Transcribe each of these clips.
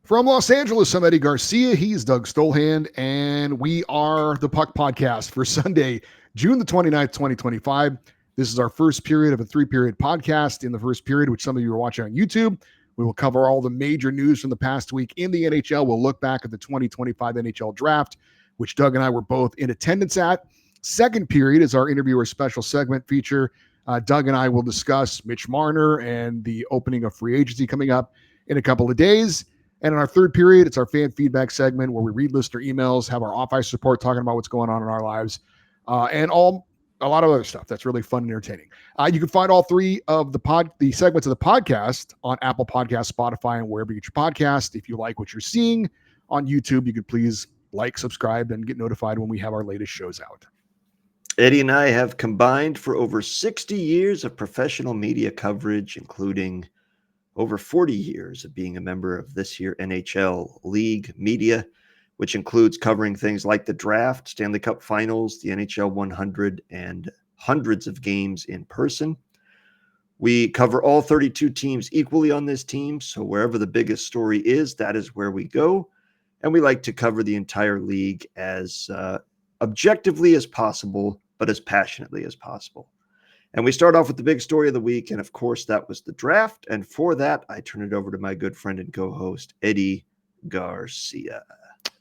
From Los Angeles, I'm Eddie Garcia. He's Doug Stolhand, and we are the Puck Podcast for Sunday, June the 29th, 2025. This is our first period of a three-period podcast. In the first period, which some of you are watching on YouTube, we will cover all the major news from the past week in the NHL. We'll look back at the 2025 NHL Draft, which Doug and I were both in attendance at. Second period is our interviewer special segment feature. Doug and I will discuss Mitch Marner and the opening of free agency coming up in a couple of days. And in our third period, it's our fan feedback segment where we read listener emails, have our off-ice report talking about what's going on in our lives, and a lot of other stuff that's really fun and entertaining. You can find all three of the segments of the podcast on Apple Podcasts, Spotify, and wherever you get your podcast. If you like what you're seeing on YouTube, you could please like, subscribe, and get notified when we have our latest shows out. Eddie and I have combined for over 60 years of professional media coverage, including over 40 years of being a member of this year NHL League media, which includes covering things like the draft, Stanley Cup Finals, the NHL 100, and hundreds of games in person. We cover all 32 teams equally on this team, so wherever the biggest story is, that is where we go. And we like to cover the entire league as objectively as possible, but as passionately as possible. And we start off with the big story of the week, and of course, that was the draft. And for that, I turn it over to my good friend and co-host, Eddie Garcia.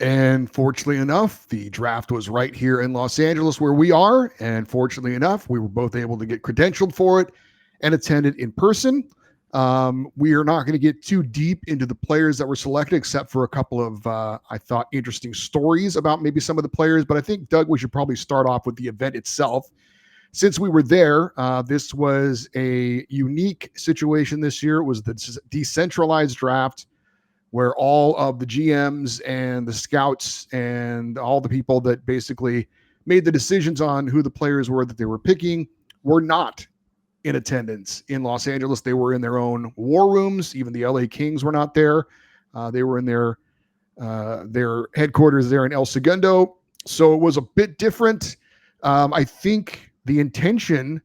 And fortunately enough, the draft was right here in Los Angeles where we are. And fortunately enough, we were both able to get credentialed for it and attend it in person. We are not going to get too deep into the players that were selected, except for a couple of, I thought, interesting stories about maybe some of the players. But I think, Doug, we should probably start off with the event itself. Since we were there, this was a unique situation this year. It was the decentralized draft where all of the GMs and the scouts and all the people that basically made the decisions on who the players were that they were picking were not in attendance in Los Angeles. They were in their own war rooms. Even the LA Kings were not there. They were in their headquarters there in El Segundo. So it was a bit different. I think the intention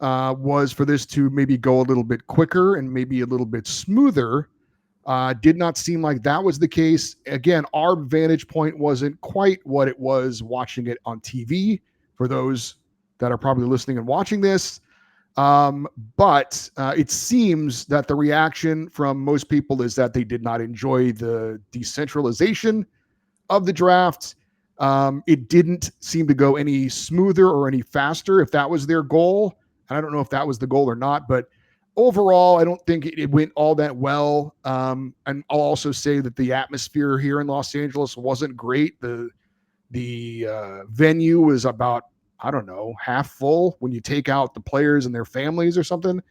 was for this to maybe go a little bit quicker and maybe a little bit smoother. Did not seem like that was the case. Again, our vantage point wasn't quite what it was watching it on TV for those that are probably listening and watching this. But it seems that the reaction from most people is that they did not enjoy the decentralization of the draft. It didn't seem to go any smoother or any faster if that was their goal. And I don't know if that was the goal or not, but overall, I don't think it went all that well. And I'll also say that the atmosphere here in Los Angeles wasn't great. The venue was about, I don't know, half full when you take out the players and their families or something.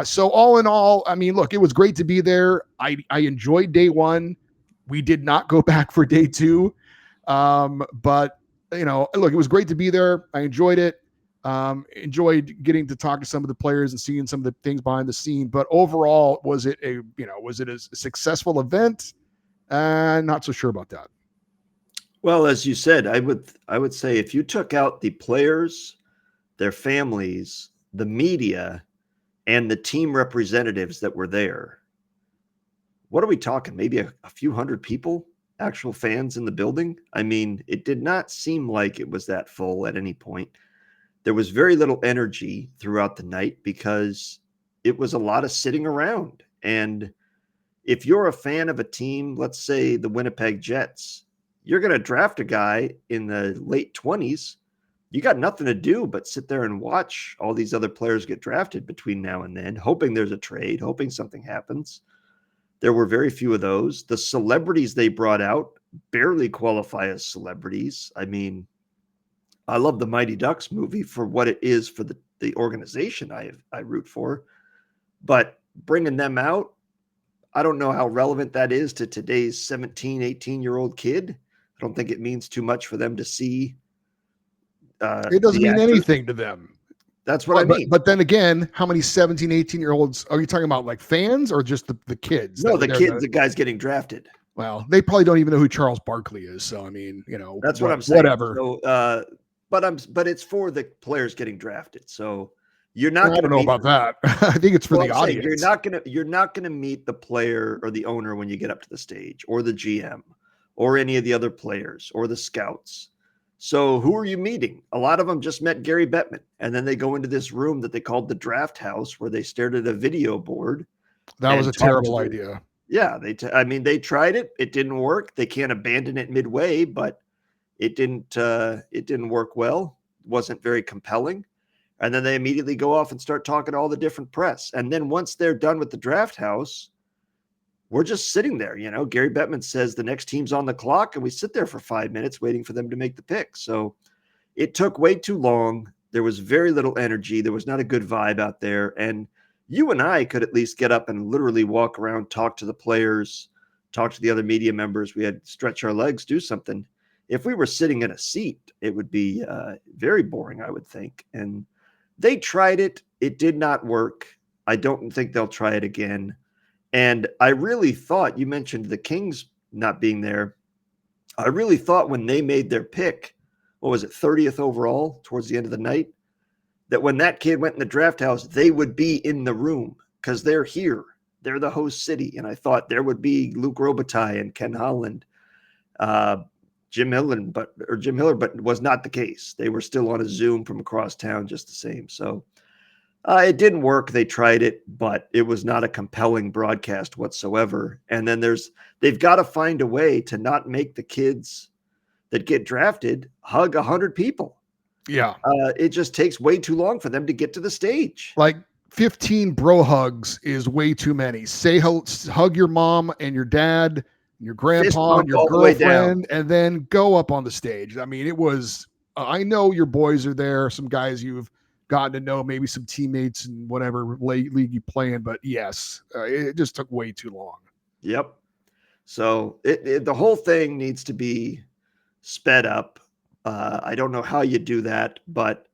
So all in all, I mean, look, it was great to be there. I enjoyed day one. We did not go back for day two. But look, it was great to be there. I enjoyed it. Enjoyed getting to talk to some of the players and seeing some of the things behind the scene. But overall, was it a successful event? Not so sure about that. Well, as you said, I would say if you took out the players, their families, the media, and the team representatives that were there, what are we talking? Maybe a few hundred people, actual fans in the building? I mean, it did not seem like it was that full at any point. There was very little energy throughout the night because it was a lot of sitting around. And if you're a fan of a team, let's say the Winnipeg Jets, you're going to draft a guy in the late 20s. You got nothing to do but sit there and watch all these other players get drafted between now and then, hoping there's a trade, hoping something happens. There were very few of those. The celebrities they brought out barely qualify as celebrities. I mean, I love the Mighty Ducks movie for what it is for the organization I root for. But bringing them out, I don't know how relevant that is to today's 17, 18-year-old kid. I don't think it means too much for them to see. It doesn't mean anything to them. That's what I mean. But then again, how many 17, 18-year-olds are you talking about, like fans or just the kids? No, the kids, the guys getting drafted. Well, they probably don't even know who Charles Barkley is. So, I mean, that's what I'm saying. Whatever. So, but it's for the players getting drafted. So You're not I going to don't know meet about that. I think it's for well, the I'm saying audience. you're not gonna meet the player or the owner when you get up to the stage, or the GM, or any of the other players, or the scouts. So who are you meeting? A lot of them just met Gary Bettman, and then they go into this room that they called the draft house, where they stared at a video board That was and a talked to terrible the idea. yeah. I mean, they tried it. It didn't work. They can't abandon it midway, but it didn't work well. It wasn't very compelling. And then they immediately go off and start talking to all the different press. And then once they're done with the draft house, we're just sitting there. Gary Bettman says the next team's on the clock, and we sit there for 5 minutes waiting for them to make the pick. So it took way too long. There was very little energy. There was not a good vibe out there. And you and I could at least get up and literally walk around, talk to the players, talk to the other media members. We had to stretch our legs, do something. If we were sitting in a seat, it would be very boring, I would think. And they tried it. It did not work. I don't think they'll try it again. And I really thought, you mentioned the Kings not being there. I really thought when they made their pick, what was it, 30th overall towards the end of the night, that when that kid went in the draft house, they would be in the room because they're here. They're the host city. And I thought there would be Luke Robitaille and Ken Holland, Jim Miller, but it was not the case. They were still on a Zoom from across town just the same. So it didn't work. They tried it, but it was not a compelling broadcast whatsoever. And then they've got to find a way to not make the kids that get drafted hug 100 people. Yeah. It just takes way too long for them to get to the stage. Like 15 bro hugs is way too many. Hug your mom and your dad, your Fist grandpa and bump your all the way down. girlfriend, and then go up on the stage. I mean, it was, I know your boys are there, some guys you've gotten to know, maybe some teammates and whatever league you play in, but yes, it just took way too long. Yep. So the whole thing needs to be sped up. I don't know how you do that, but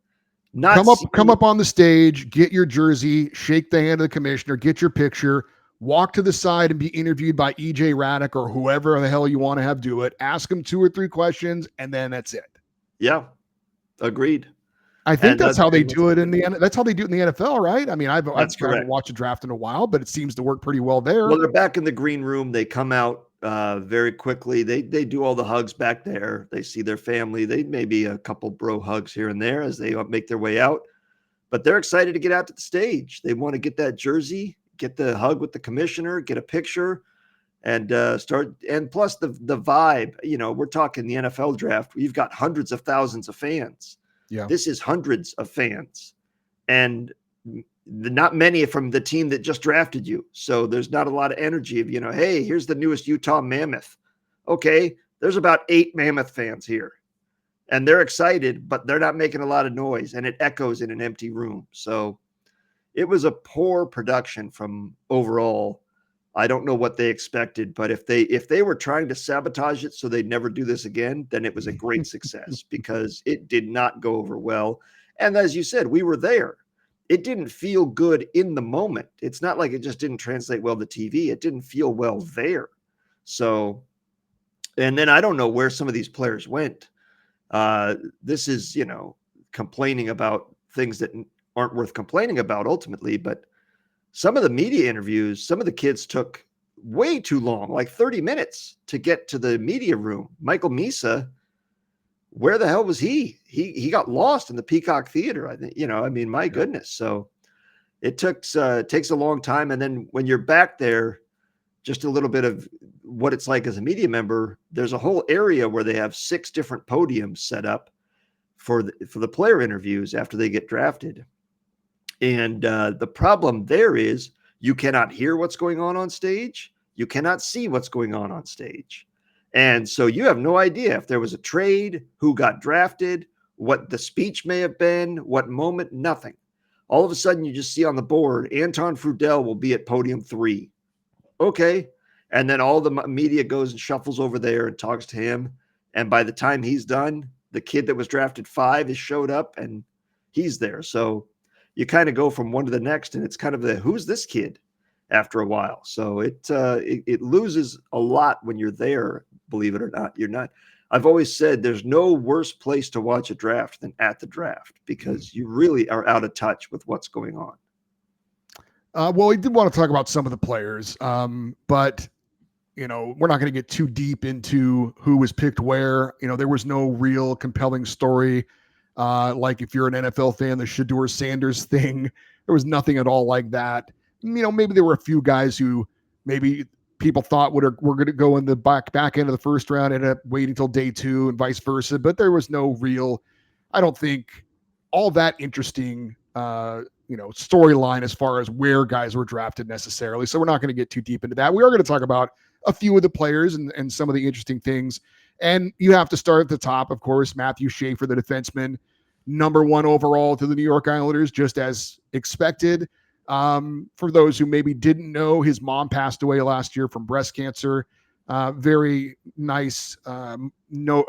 Come up on the stage, get your jersey, shake the hand of the commissioner, get your picture, walk to the side and be interviewed by EJ Raddick or whoever the hell you want to have do it. Ask him 2 or 3 questions, and then that's it. Yeah, agreed. I think that's how they that's do it that's how they do it in the NFL, right? I mean, I haven't watched a draft in a while, but it seems to work pretty well there. Well, they're back in the green room. They come out very quickly. They do all the hugs back there. They see their family. They maybe a couple bro hugs here and there as they make their way out. But they're excited to get out to the stage. They want to get that jersey, get the hug with the commissioner, get a picture, and start. And plus the vibe. We're talking the NFL draft. You've got hundreds of thousands of fans. Yeah, this is hundreds of fans, and not many from the team that just drafted you. So there's not a lot of energy of, hey, here's the newest Utah Mammoth. Okay, there's about 8 Mammoth fans here. And they're excited, but they're not making a lot of noise, and it echoes in an empty room. So it was a poor production from overall. I don't know what they expected, but if they were trying to sabotage it so they'd never do this again, then it was a great success because it did not go over well. And as you said, we were there. It didn't feel good in the moment. It's not like it just didn't translate well to TV. It didn't feel well there. So, and then I don't know where some of these players went. This is, complaining about things that aren't worth complaining about ultimately, but some of the media interviews, some of the kids took way too long, like 30 minutes to get to the media room. Michael Misa, where the hell was he? He got lost in the Peacock Theater. I think, my goodness. So it takes a long time. And then when you're back there, just a little bit of what it's like as a media member, there's a whole area where they have 6 different podiums set up for the player interviews after they get drafted. And the problem there is you cannot hear what's going on stage. You cannot see what's going on stage. And so you have no idea if there was a trade, who got drafted, what the speech may have been, what moment, nothing. All of a sudden you just see on the board, Anton Frudel will be at podium 3. Okay. And then all the media goes and shuffles over there and talks to him. And by the time he's done, the kid that was drafted 5 has showed up and he's there. So you kind of go from one to the next, and it's kind of who's this kid after a while. So it loses a lot when you're there, believe it or not. You're not. I've always said there's no worse place to watch a draft than at the draft because you really are out of touch with what's going on. Well, we did want to talk about some of the players, but we're not going to get too deep into who was picked where. There was no real compelling story. Like if you're an NFL fan, the Shedeur Sanders thing, there was nothing at all like that. Maybe there were a few guys who maybe people thought were going to go in the back end of the first round, ended up waiting until day 2 and vice versa. But there was no real, I don't think, all that interesting, storyline as far as where guys were drafted necessarily. So we're not going to get too deep into that. We are going to talk about a few of the players and some of the interesting things. And you have to start at the top, of course. Matthew Schaefer, the defenseman, number 1 overall to the New York Islanders, just as expected. For those who maybe didn't know, his mom passed away last year from breast cancer. Very nice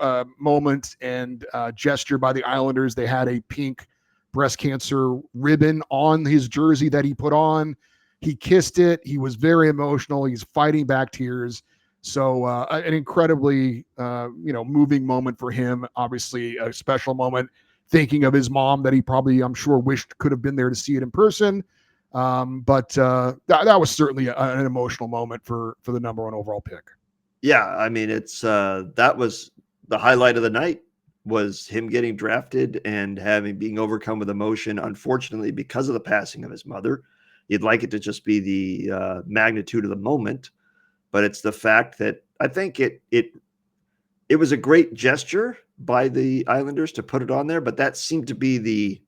moment and gesture by the Islanders. They had a pink breast cancer ribbon on his jersey that he put on. He kissed it. He was very emotional. He's fighting back tears. So an incredibly, moving moment for him. Obviously a special moment, thinking of his mom that he probably, I'm sure, wished could have been there to see it in person. But that was certainly an emotional moment for the number 1 overall pick. Yeah, I mean, it's that was the highlight of the night, was him getting drafted and being overcome with emotion. Unfortunately, because of the passing of his mother, you'd like it to just be the magnitude of the moment, but it's the fact that I think it was a great gesture by the Islanders to put it on there, but that seemed to be the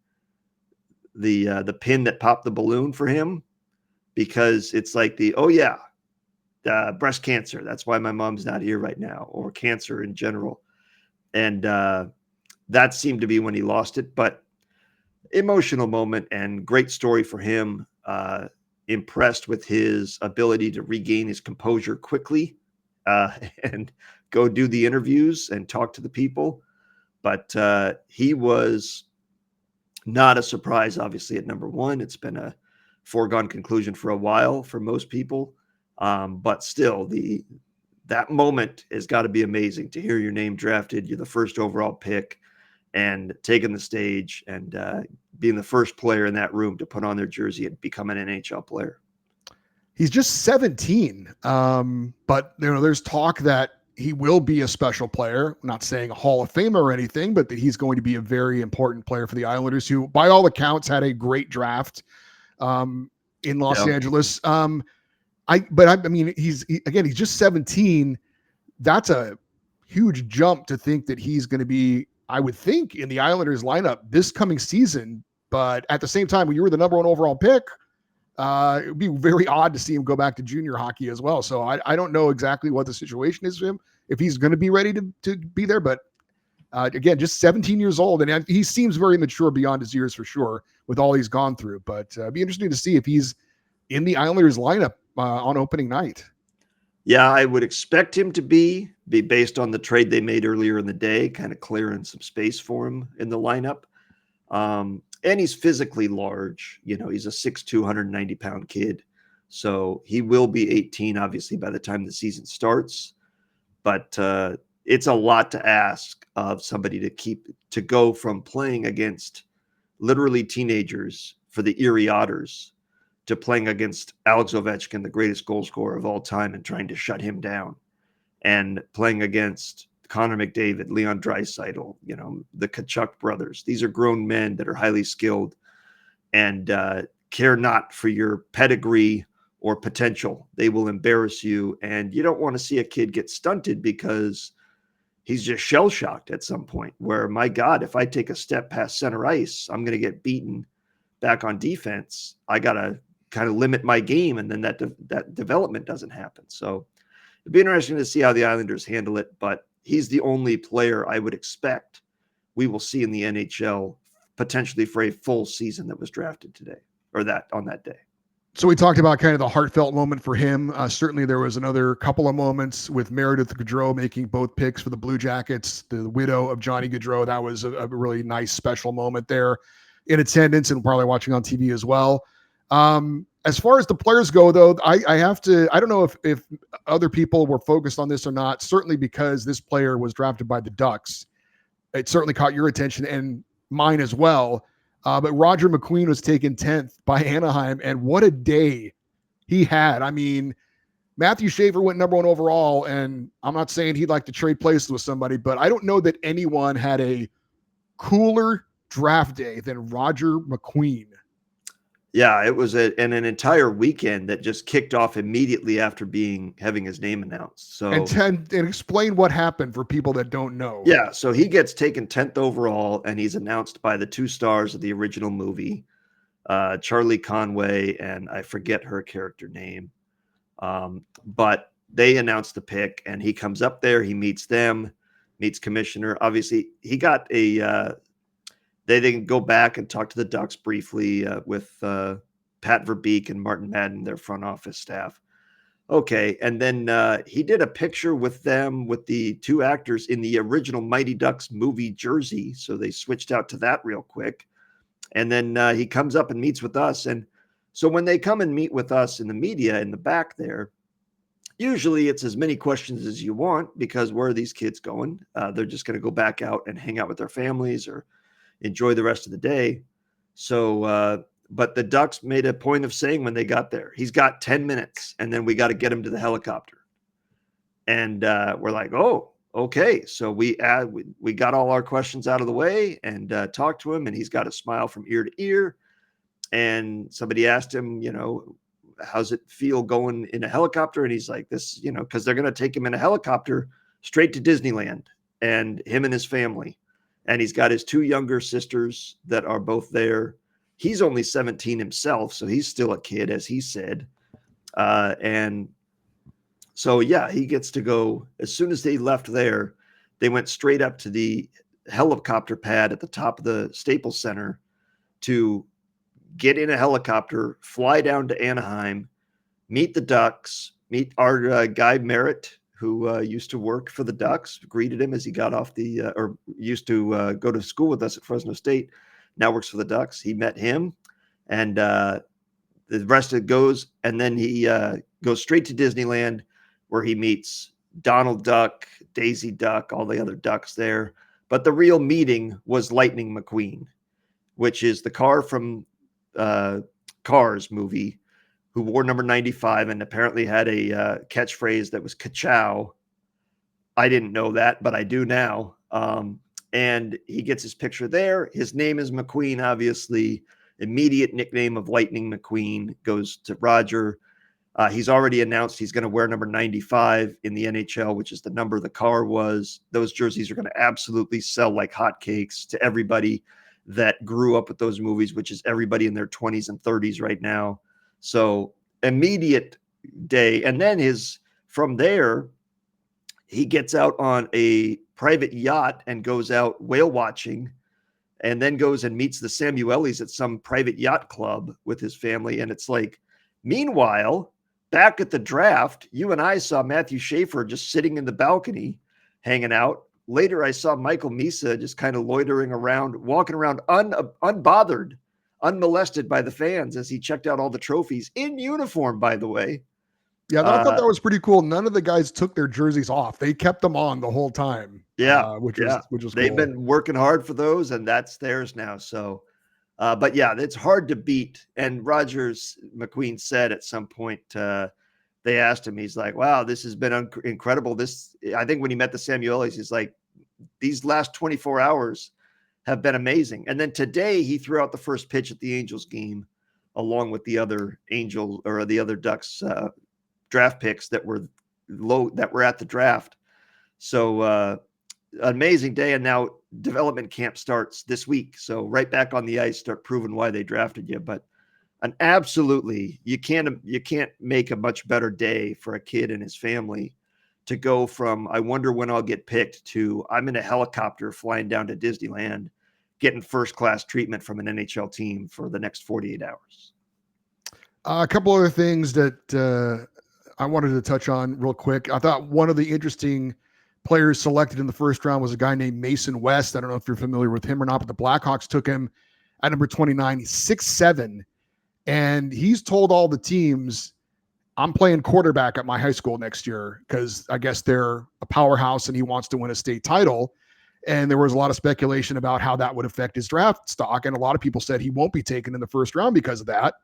pin that popped the balloon for him, because it's like breast cancer. That's why my mom's not here right now, or cancer in general. And that seemed to be when he lost it, but emotional moment and great story for him. Impressed with his ability to regain his composure quickly and go do the interviews and talk to the people. But he was not a surprise, obviously, at number 1. It's been a foregone conclusion for a while for most people. But still, that moment has got to be amazing to hear your name drafted. You're the first overall pick and taking the stage and being the first player in that room to put on their jersey and become an NHL player. He's just 17. But there's talk that he will be a special player. I'm not saying a Hall of Famer or anything, but that he's going to be a very important player for the Islanders, who, by all accounts, had a great draft in Los Angeles. He's just 17. That's a huge jump to think that he's going to be, I would think, in the Islanders lineup this coming season. But at the same time, when you were the number 1 overall pick, it would be very odd to see him go back to junior hockey as well. So I don't know exactly what the situation is for him, if he's going to be ready to be there. But again, just 17 years old, and he seems very mature beyond his years for sure with all he's gone through. But it'd be interesting to see if he's in the Islanders lineup on opening night. Yeah, I would expect him to be based on the trade they made earlier in the day, kind of clearing some space for him in the lineup. And he's physically large. He's a 6'2", 190-pound kid. So he will be 18, obviously, by the time the season starts. But it's a lot to ask of somebody to go from playing against literally teenagers for the Erie Otters to playing against Alex Ovechkin, the greatest goal scorer of all time, and trying to shut him down, and playing against Connor McDavid, Leon Draisaitl, the Tkachuk brothers. These are grown men that are highly skilled and care not for your pedigree or potential. They will embarrass you, and you don't want to see a kid get stunted because he's just shell-shocked at some point where, my God, if I take a step past center ice, I'm going to get beaten back on defense. I got to kind of limit my game, and then that development doesn't happen. So it'd be interesting to see how the Islanders handle it, but he's the only player I would expect we will see in the NHL potentially for a full season that was drafted today, or on that day. So we talked about kind of the heartfelt moment for him. Certainly there was another couple of moments with Meredith Gaudreau making both picks for the Blue Jackets, the widow of Johnny Gaudreau. That was a really nice special moment there, in attendance and probably watching on TV as well. As far as the players go, though, I have to. I don't know if other people were focused on this or not. Certainly because this player was drafted by the Ducks, it certainly caught your attention and mine as well. But Roger McQueen was taken 10th by Anaheim, and what a day he had. I mean, Matthew Schaefer went number 1 overall, and I'm not saying he'd like to trade places with somebody, but I don't know that anyone had a cooler draft day than Roger McQueen. Yeah, it was an entire weekend that just kicked off immediately after having his name announced. So and explain what happened for people that don't know. yeah, so he gets taken 10th overall, and he's announced by the 2 stars of the original movie, Charlie Conway, and I forget her character name. But they announced the pick, and he comes up there, he meets them, meets Commissioner. Obviously, he got they can go back and talk to the Ducks briefly with Pat Verbeek and Martin Madden, their front office staff. Okay, and then he did a picture with them, with the 2 actors in the original Mighty Ducks movie jersey, so they switched out to that real quick. And then he comes up and meets with us. And so when they come and meet with us in the media in the back there, usually it's as many questions as you want, because where are these kids going? They're just going to go back out and hang out with their families or enjoy the rest of the day. So, but the Ducks made a point of saying when they got there, he's got 10 minutes and then we got to get him to the helicopter. And we're like, oh, okay. So we got all our questions out of the way and talked to him, and he's got a smile from ear to ear. And somebody asked him, how's it feel going in a helicopter? And he's like, this, because they're going to take him in a helicopter straight to Disneyland, and him and his family. And he's got his 2 younger sisters that are both there. He's only 17 himself, so he's still a kid, as he said. And so, yeah, he gets to go. As soon as they left there, they went straight up to the helicopter pad at the top of the Staples Center to get in a helicopter, fly down to Anaheim, meet the Ducks, meet our Guy Merritt, who used to work for the Ducks, greeted him as he got off or used to go to school with us at Fresno State, now works for the Ducks. He met him, and the rest of it goes, and then he goes straight to Disneyland, where he meets Donald Duck, Daisy Duck, all the other Ducks there. But the real meeting was Lightning McQueen, which is the car from Cars movie, who wore number 95 and apparently had a catchphrase that was ka-chow. I didn't know that, but I do now. And he gets his picture there. His name is McQueen, obviously. Immediate nickname of Lightning McQueen goes to Roger. He's already announced he's going to wear number 95 in the NHL, which is the number the car was. Those jerseys are going to absolutely sell like hotcakes to everybody that grew up with those movies, which is everybody in their 20s and 30s right now. So immediate day. And then from there, he gets out on a private yacht and goes out whale watching, and then goes and meets the Samuelis at some private yacht club with his family. And it's like, meanwhile, back at the draft, you and I saw Matthew Schaefer just sitting in the balcony, hanging out. Later, I saw Michael Misa just kind of loitering around, walking around unbothered, unmolested by the fans as he checked out all the trophies in uniform, by the way. Yeah, I thought that was pretty cool. None of the guys took their jerseys off. They kept them on the whole time. Yeah, which was they've cool. been working hard for those, and that's theirs now. So, but yeah, it's hard to beat. And Rogers McQueen said at some point, they asked him, he's like, wow, this has been incredible. I think when he met the Samuelis, he's like, these last 24 hours have been amazing. And then today he threw out the first pitch at the Angels game, along with the other Ducks draft picks that were at the draft. So amazing day. And now development camp starts this week. So right back on the ice, start proving why they drafted you. But absolutely, you can't make a much better day for a kid and his family to go from, I wonder when I'll get picked, to I'm in a helicopter flying down to Disneyland, getting first-class treatment from an NHL team for the next 48 hours. A couple other things that I wanted to touch on real quick. I thought one of the interesting players selected in the first round was a guy named Mason West. I don't know if you're familiar with him or not, but the Blackhawks took him at number 29. He's 6'7", And he's told all the teams, I'm playing quarterback at my high school next year because I guess they're a powerhouse and he wants to win a state title. And there was a lot of speculation about how that would affect his draft stock. And a lot of people said he won't be taken in the first round because of that.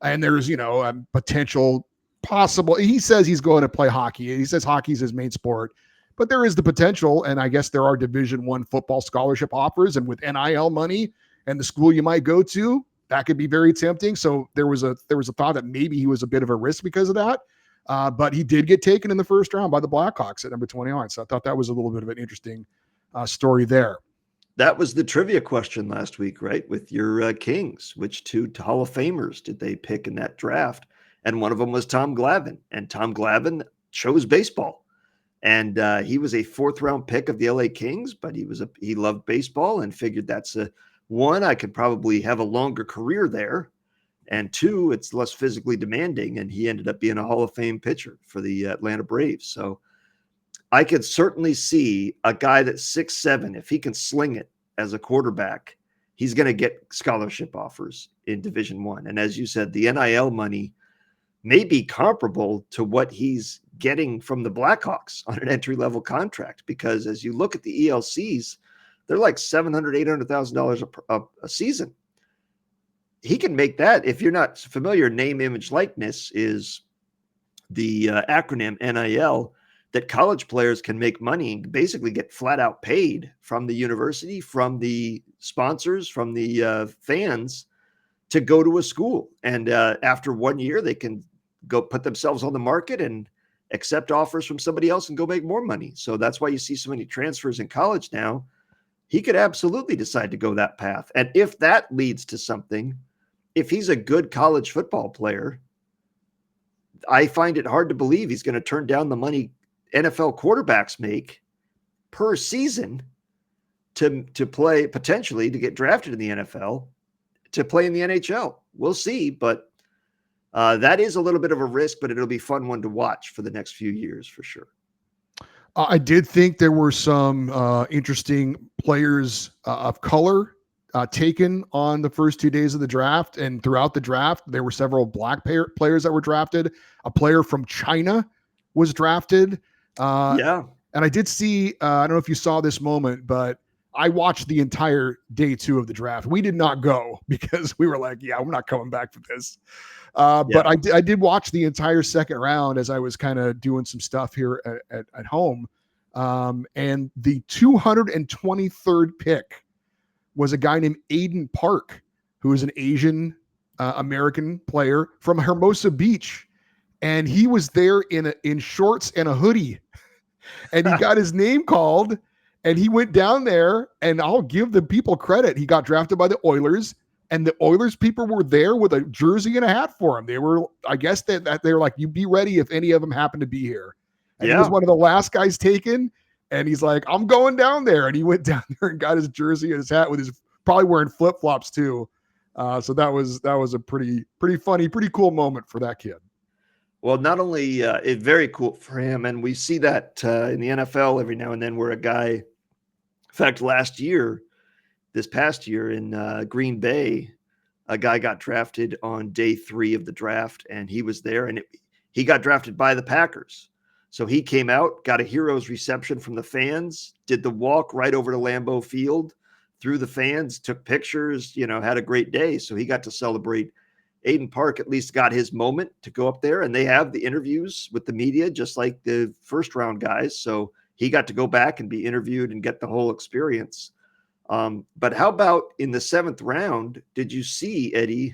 And there's, a potential possible, he says he's going to play hockey. He says hockey's his main sport, but there is the potential. And I guess there are Division I football scholarship offers, and with NIL money and the school you might go to, that could be very tempting. So there was a thought that maybe he was a bit of a risk because of that. But he did get taken in the first round by the Blackhawks at number 29. So I thought that was a little bit of an interesting story there. That was the trivia question last week, right? With your Kings, which two Hall of Famers did they pick in that draft? And one of them was Tom Glavine, and Tom Glavine chose baseball. And he was a 4th round pick of the LA Kings, but he loved baseball and figured that's one, I could probably have a longer career there. And 2, it's less physically demanding. And he ended up being a Hall of Fame pitcher for the Atlanta Braves. So I could certainly see a guy that's 6'7", if he can sling it as a quarterback, he's going to get scholarship offers in Division I. And as you said, the NIL money may be comparable to what he's getting from the Blackhawks on an entry-level contract, because as you look at the ELCs, they're like $700,000, $800,000 a season. He can make that. If you're not familiar, name, image, likeness is the acronym NIL, that college players can make money and basically get flat out paid from the university, from the sponsors, from the fans to go to a school. And after 1 year, they can go put themselves on the market and accept offers from somebody else and go make more money. So that's why you see so many transfers in college now. He could absolutely decide to go that path. And if that leads to something, if he's a good college football player, I find it hard to believe he's going to turn down the money NFL quarterbacks make per season to play, potentially to get drafted in the NFL, to play in the NHL. We'll see, but that is a little bit of a risk, but it'll be a fun one to watch for the next few years for sure. I did think there were some interesting players of color taken on the first 2 days of the draft. And throughout the draft, there were several black players that were drafted. A player from China was drafted. Yeah. And I did see, I don't know if you saw this moment, but I watched the entire day 2 of the draft. We did not go because we were like, yeah, I'm not coming back for this. But I did watch the entire second round as I was kind of doing some stuff here at home. And the 223rd pick was a guy named Aiden Park, who is an Asian American player from Hermosa Beach. And he was there in shorts and a hoodie. And he got his name called, and he went down there, and I'll give the people credit. He got drafted by the Oilers, and the Oilers people were there with a jersey and a hat for him. They were, I guess that they were like, you be ready if any of them happen to be here. And he was one of the last guys taken, and he's like, I'm going down there. And he went down there and got his jersey and his hat with his, probably wearing flip-flops too. So that was a pretty funny, pretty cool moment for that kid. Well, not only it's very cool for him, and we see that in the NFL every now and then, where a guy, in fact, this past year in Green Bay, a guy got drafted on day 3 of the draft, and he was there, and he got drafted by the Packers. So he came out, got a hero's reception from the fans, did the walk right over to Lambeau Field through the fans, took pictures, had a great day. So he got to celebrate. Aiden Park at least got his moment to go up there, and they have the interviews with the media, just like the first round guys. So he got to go back and be interviewed and get the whole experience. But how about in the 7th round? Did you see, Eddie,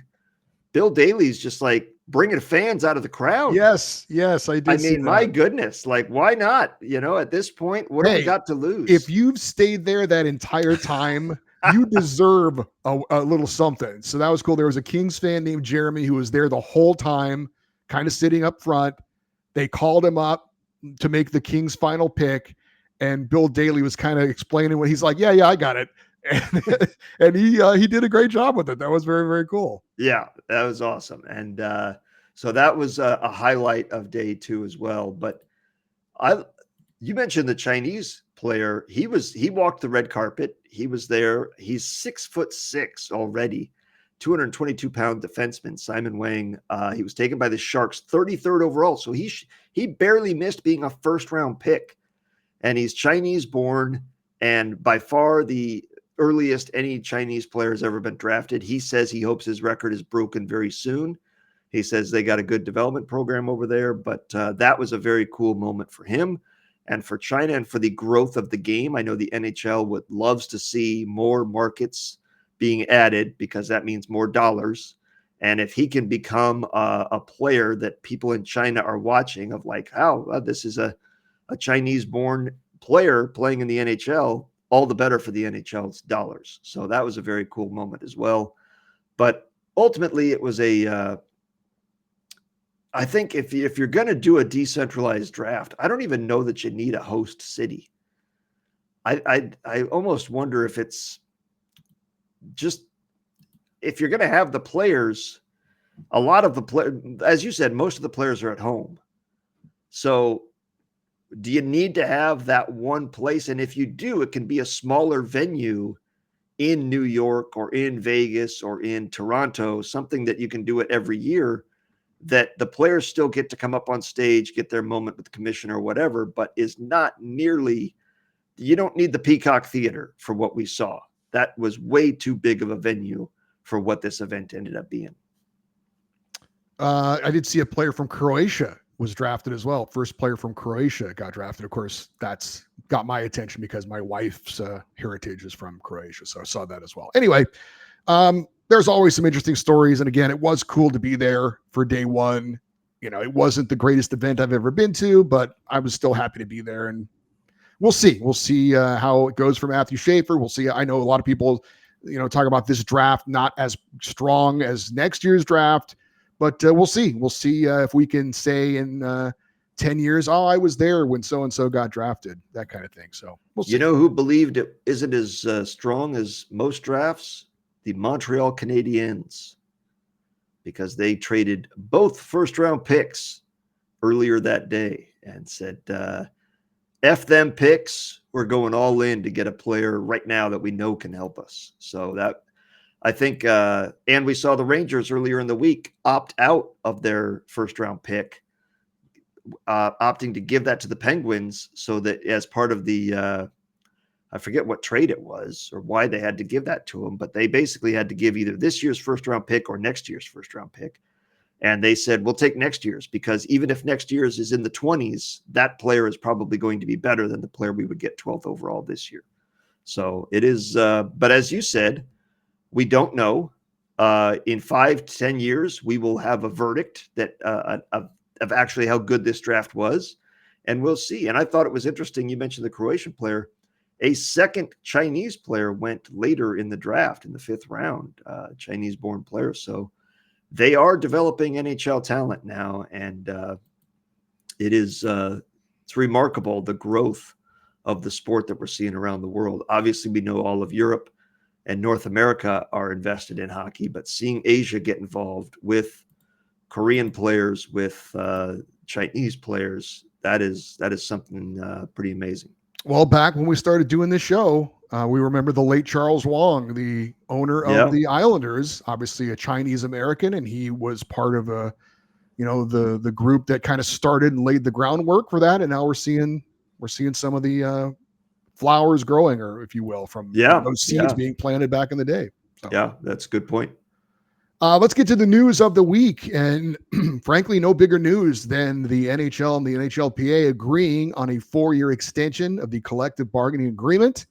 Bill Daly's just like bringing fans out of the crowd? Yes, I did. I mean, my goodness, like, why not? At this point, what do we got to lose? If you've stayed there that entire time, you deserve a little something. So that was cool. There was a Kings fan named Jeremy who was there the whole time, kind of sitting up front. They called him up to make the Kings final pick, and Bill Daly was kind of explaining what he's like. Yeah, I got it. And he did a great job with it. That was very, very cool. Yeah, that was awesome. And so that was a highlight of day 2 as well. But you mentioned the Chinese player. He walked the red carpet. He was there. He's 6'6" already. 222-pound defenseman, Simon Wang. He was taken by the Sharks, 33rd overall. So he barely missed being a first-round pick. And he's Chinese-born, and by far the earliest any Chinese player has ever been drafted. He says he hopes his record is broken very soon. He says they got a good development program over there, but that was a very cool moment for him and for China and for the growth of the game. I know the NHL loves to see more markets being added because that means more dollars. And if he can become a player that people in China are watching of like, this is a Chinese-born player playing in the NHL, all the better for the NHL's dollars. So that was a very cool moment as well. But ultimately, it was I think if you're going to do a decentralized draft, I don't even know that you need a host city. I almost wonder if it's just, if you're going to have the players, a lot of the players, as you said, most of the players are at home. So do you need to have that one place? And if you do, it can be a smaller venue in New York or in Vegas or in Toronto, something that you can do it every year, that the players still get to come up on stage, get their moment with the commissioner or whatever, but is not nearly, you don't need the Peacock Theater for what we saw. That was way too big of a venue for what this event ended up being. I did see a player from Croatia was drafted as well. First player from Croatia got drafted. Of course, that's got my attention because my wife's heritage is from Croatia. So I saw that as well. Anyway, there's always some interesting stories. And again, it was cool to be there for day one. You know, it wasn't the greatest event I've ever been to, but I was still happy to be there. And we'll see. We'll see how it goes for Matthew Schaefer. We'll see. I know a lot of people, talk about this draft not as strong as next year's draft. But we'll see. We'll see if we can say in 10 years, I was there when so-and-so got drafted, that kind of thing. So we'll see. You know who believed it isn't as strong as most drafts? The Montreal Canadiens, because they traded both first-round picks earlier that day and said, F them picks. We're going all in to get a player right now that we know can help us. So that, I think, and we saw the Rangers earlier in the week opt out of their first-round pick, opting to give that to the Penguins so that as part of the, I forget what trade it was or why they had to give that to them, but they basically had to give either this year's first-round pick or next year's first-round pick. And they said, we'll take next year's, because even if next year's is in the 20s, that player is probably going to be better than the player we would get 12th overall this year. So it is, but as you said, we don't know. In 5 to 10 years, we will have a verdict that of actually how good this draft was, and we'll see. And I thought it was interesting. You mentioned the Croatian player. A second Chinese player went later in the draft in the 5th round, Chinese-born player. So they are developing NHL talent now, and it is it's remarkable the growth of the sport that we're seeing around the world. Obviously, we know all of Europe and North America are invested in hockey, but seeing Asia get involved with Korean players, with Chinese players, that is something pretty amazing. Well, back when we started doing this show, we remember the late Charles Wong, the owner of the Islanders, obviously a Chinese American, and he was part of the group that kind of started and laid the groundwork for that. And now we're seeing some of the flowers growing, or if you will, from those seeds being planted back in the day. So. Yeah, that's a good point. Let's get to the news of the week. And frankly, no bigger news than the NHL and the NHLPA agreeing on a 4-year extension of the collective bargaining agreement,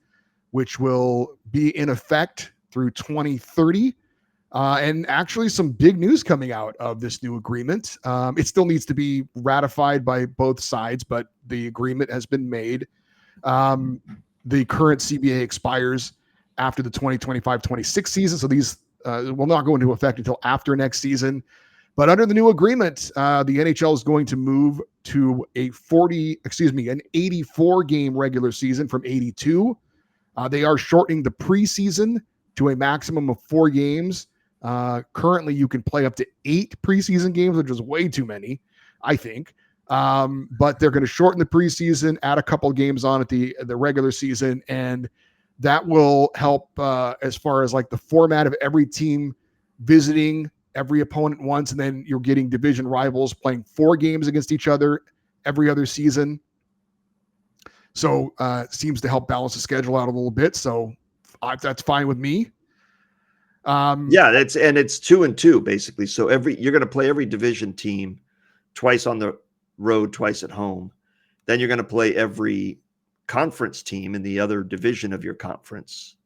which will be in effect through 2030. And actually some big news coming out of this new agreement. It still needs to be ratified by both sides, but the agreement has been made. The current CBA expires after the 2025-26 season. So these will not go into effect until after next season. But under the new agreement, the NHL is going to move to an 84 game regular season from 82. They are shortening the preseason to a maximum of 4 games. Currently, you can play up to 8 preseason games, which is way too many, I think. But they're going to shorten the preseason, add a couple games on at the regular season, and that will help as far as like the format of every team visiting every opponent once, and then you're getting division rivals playing 4 games against each other every other season. So seems to help balance the schedule out a little bit. So that's fine with me. Yeah, it's 2-2 basically. So you're going to play every division team twice on the road, twice at home. Then you're going to play every conference team in the other division of your conference.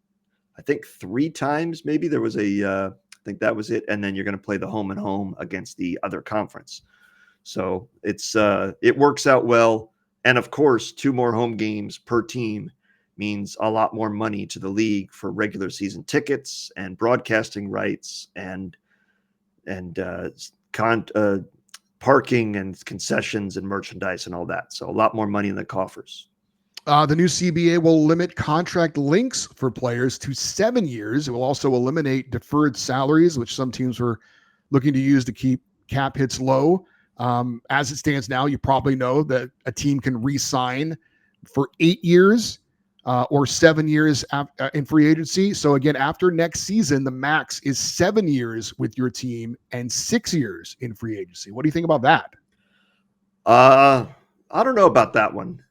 I think 3 times, maybe there was I think that was it. And then you're going to play the home and home against the other conference. So it works out well. And of course, 2 more home games per team means a lot more money to the league for regular season tickets and broadcasting rights and parking and concessions and merchandise and all that. So a lot more money in the coffers. The new CBA will limit contract lengths for players to 7 years. It will also eliminate deferred salaries, which some teams were looking to use to keep cap hits low. As it stands now, you probably know that a team can re-sign for 8 years or 7 years in free agency. So again, after next season, the max is 7 years with your team and 6 years in free agency. What do you think about that? I don't know about that one.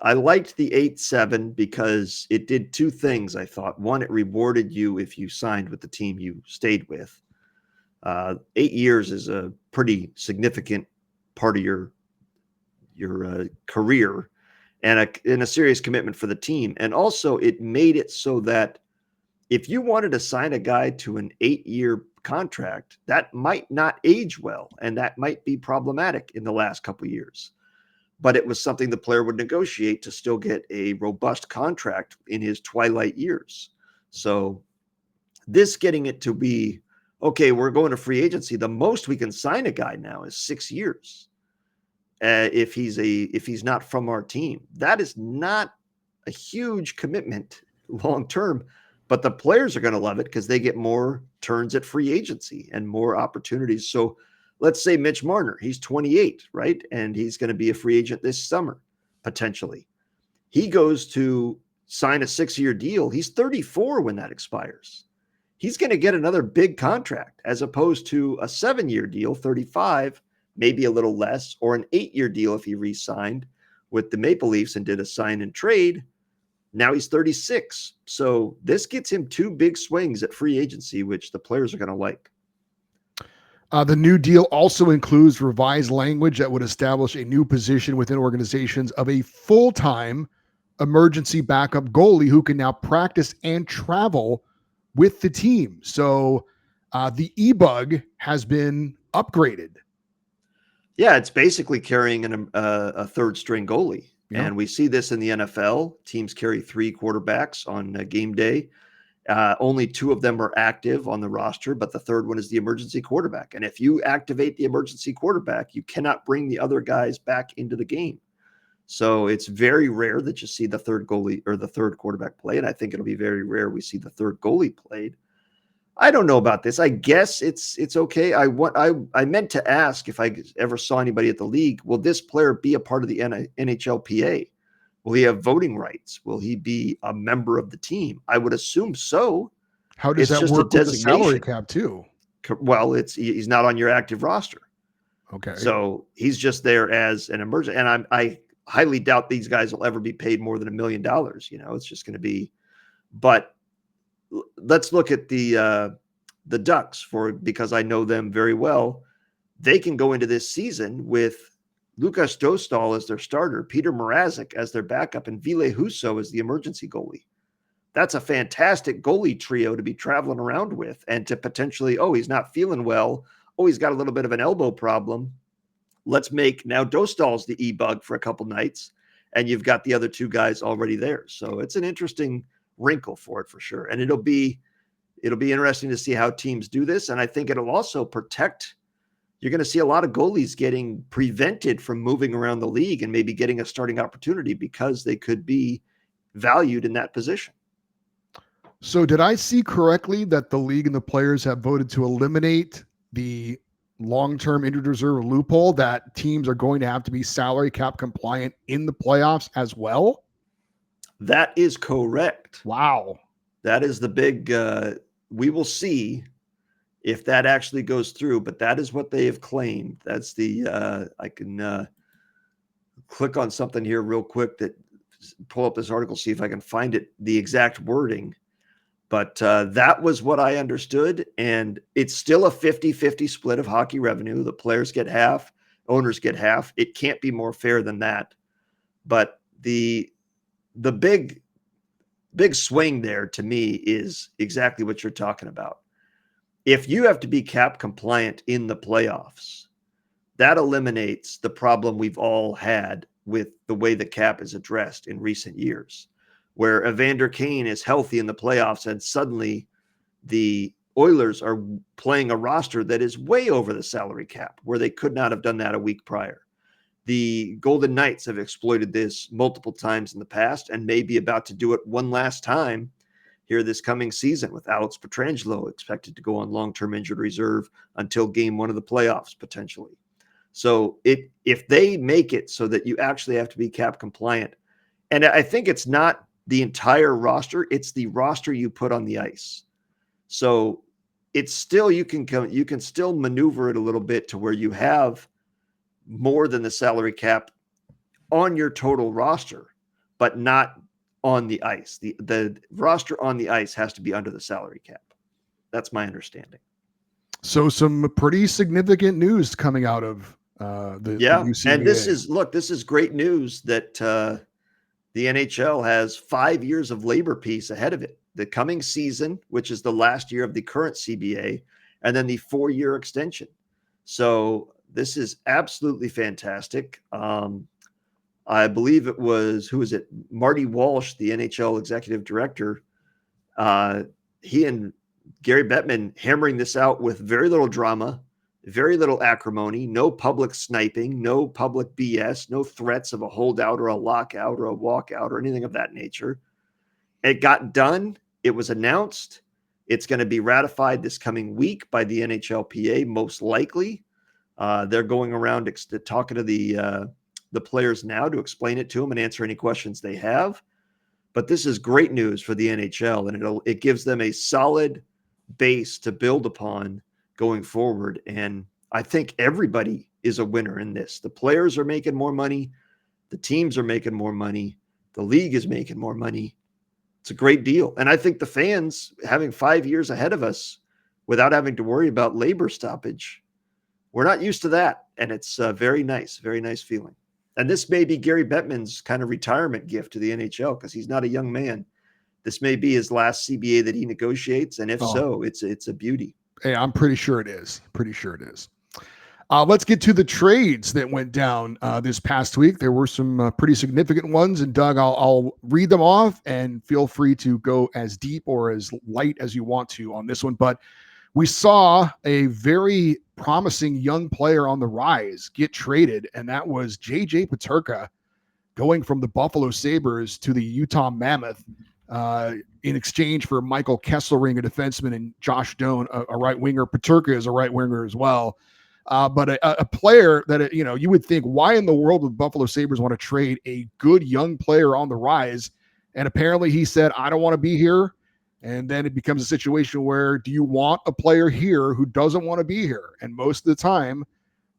I liked the 8-7 because it did 2 things, I thought. One, it rewarded you if you signed with the team you stayed with. 8 years is a pretty significant part of your career and a serious commitment for the team. And also it made it so that if you wanted to sign a guy to an 8-year contract, that might not age well, and that might be problematic in the last couple of years. But it was something the player would negotiate to still get a robust contract in his twilight years. So this getting it to be, okay, we're going to free agency. The most we can sign a guy now is 6 years. If he's not from our team, that is not a huge commitment long term, but the players are going to love it because they get more turns at free agency and more opportunities. So let's say Mitch Marner, he's 28, right? And he's going to be a free agent this summer, potentially. He goes to sign a 6-year deal. He's 34 when that expires. He's going to get another big contract as opposed to a 7-year deal, 35, maybe a little less, or an 8-year deal if he re-signed with the Maple Leafs and did a sign and trade. Now he's 36. So this gets him 2 big swings at free agency, which the players are going to like. The new deal also includes revised language that would establish a new position within organizations of a full-time emergency backup goalie who can now practice and travel with the team. So the e-bug has been upgraded. Yeah, it's basically carrying a third string goalie. Yeah. And we see this in the NFL. Teams carry 3 quarterbacks on game day. Only 2 of them are active on the roster, but the third one is the emergency quarterback. And if you activate the emergency quarterback, you cannot bring the other guys back into the game. So it's very rare that you see the third goalie or the third quarterback play. And I think it'll be very rare we see the third goalie played. I don't know about this. I guess it's okay. I meant to ask if I ever saw anybody at the league. Will this player be a part of the NHLPA? Will he have voting rights? Will he be a member of the team? I would assume so. How does that work with the salary cap too? Well, he's not on your active roster. Okay. So he's just there as an emergency. And I highly doubt these guys will ever be paid more than $1 million. It's just going to be. But let's look at the Ducks because I know them very well. They can go into this season with Lukas Dostal as their starter, Peter Mrazek as their backup, and Ville Husso as the emergency goalie. That's a fantastic goalie trio to be traveling around with and to potentially, he's not feeling well. He's got a little bit of an elbow problem. Let's make now Dostal's the e-bug for a couple nights, and you've got the other 2 guys already there. So it's an interesting wrinkle for it for sure. And it'll be interesting to see how teams do this. And I think it'll also protect. You're going to see a lot of goalies getting prevented from moving around the league and maybe getting a starting opportunity because they could be valued in that position. So did I see correctly that the league and the players have voted to eliminate the long-term injured reserve loophole that teams are going to have to be salary cap compliant in the playoffs as well? That is correct. Wow. That is the big, we will see if that actually goes through, but that is what they have claimed. That's the I can click on something here real quick that pull up this article, see if I can find it, the exact wording. But that was what I understood. And it's still a 50-50 split of hockey revenue. The players get half, owners get half. It can't be more fair than that. But the big swing there to me is exactly what you're talking about. If you have to be cap compliant in the playoffs, that eliminates the problem we've all had with the way the cap is addressed in recent years, where Evander Kane is healthy in the playoffs and suddenly the Oilers are playing a roster that is way over the salary cap, where they could not have done that a week prior. The Golden Knights have exploited this multiple times in the past and may be about to do it one last time here this coming season, with Alex Pietrangelo expected to go on long-term injured reserve until game one of the playoffs, potentially. So if they make it so that you actually have to be cap compliant, and I think it's not the entire roster, it's the roster you put on the ice. So it's still, you can still maneuver it a little bit to where you have more than the salary cap on your total roster, but not on the ice. The roster on the ice has to be under the salary cap. That's my understanding. So some pretty significant news coming out of the new CBA. And this is great news that the NHL has 5 years of labor peace ahead of it. The coming season, which is the last year of the current CBA, and then the 4-year extension. So this is absolutely fantastic. I believe it was, who is it? Marty Walsh, the NHL executive director. He and Gary Bettman hammering this out with very little drama, very little acrimony, no public sniping, no public BS, no threats of a holdout or a lockout or a walkout or anything of that nature. It got done. It was announced. It's going to be ratified this coming week by the NHLPA, most likely. They're going around talking to the players now to explain it to them and answer any questions they have. But this is great news for the NHL, and it gives them a solid base to build upon going forward. And I think everybody is a winner in this. The players are making more money. The teams are making more money. The league is making more money. It's a great deal. And I think the fans, having 5 years ahead of us without having to worry about labor stoppage, we're not used to that. And it's very nice feeling. And this may be Gary Bettman's kind of retirement gift to the NHL, because he's not a young man. This may be his last CBA that he negotiates. And if so, it's a beauty. Hey, I'm pretty sure it is. Let's get to the trades that went down this past week. There were some pretty significant ones, and Doug, I'll read them off, and feel free to go as deep or as light as you want to on this one. But we saw a very promising young player on the rise get traded, and that was J.J. Peterka, going from the Buffalo Sabres to the Utah Mammoth in exchange for Michael Kesselring, a defenseman, and Josh Doan, a right winger. Peterka is a right winger as well. But a player that, you would think, why in the world would Buffalo Sabres want to trade a good young player on the rise? And apparently he said, I don't want to be here. And then it becomes a situation where, do you want a player here who doesn't want to be here? And most of the time,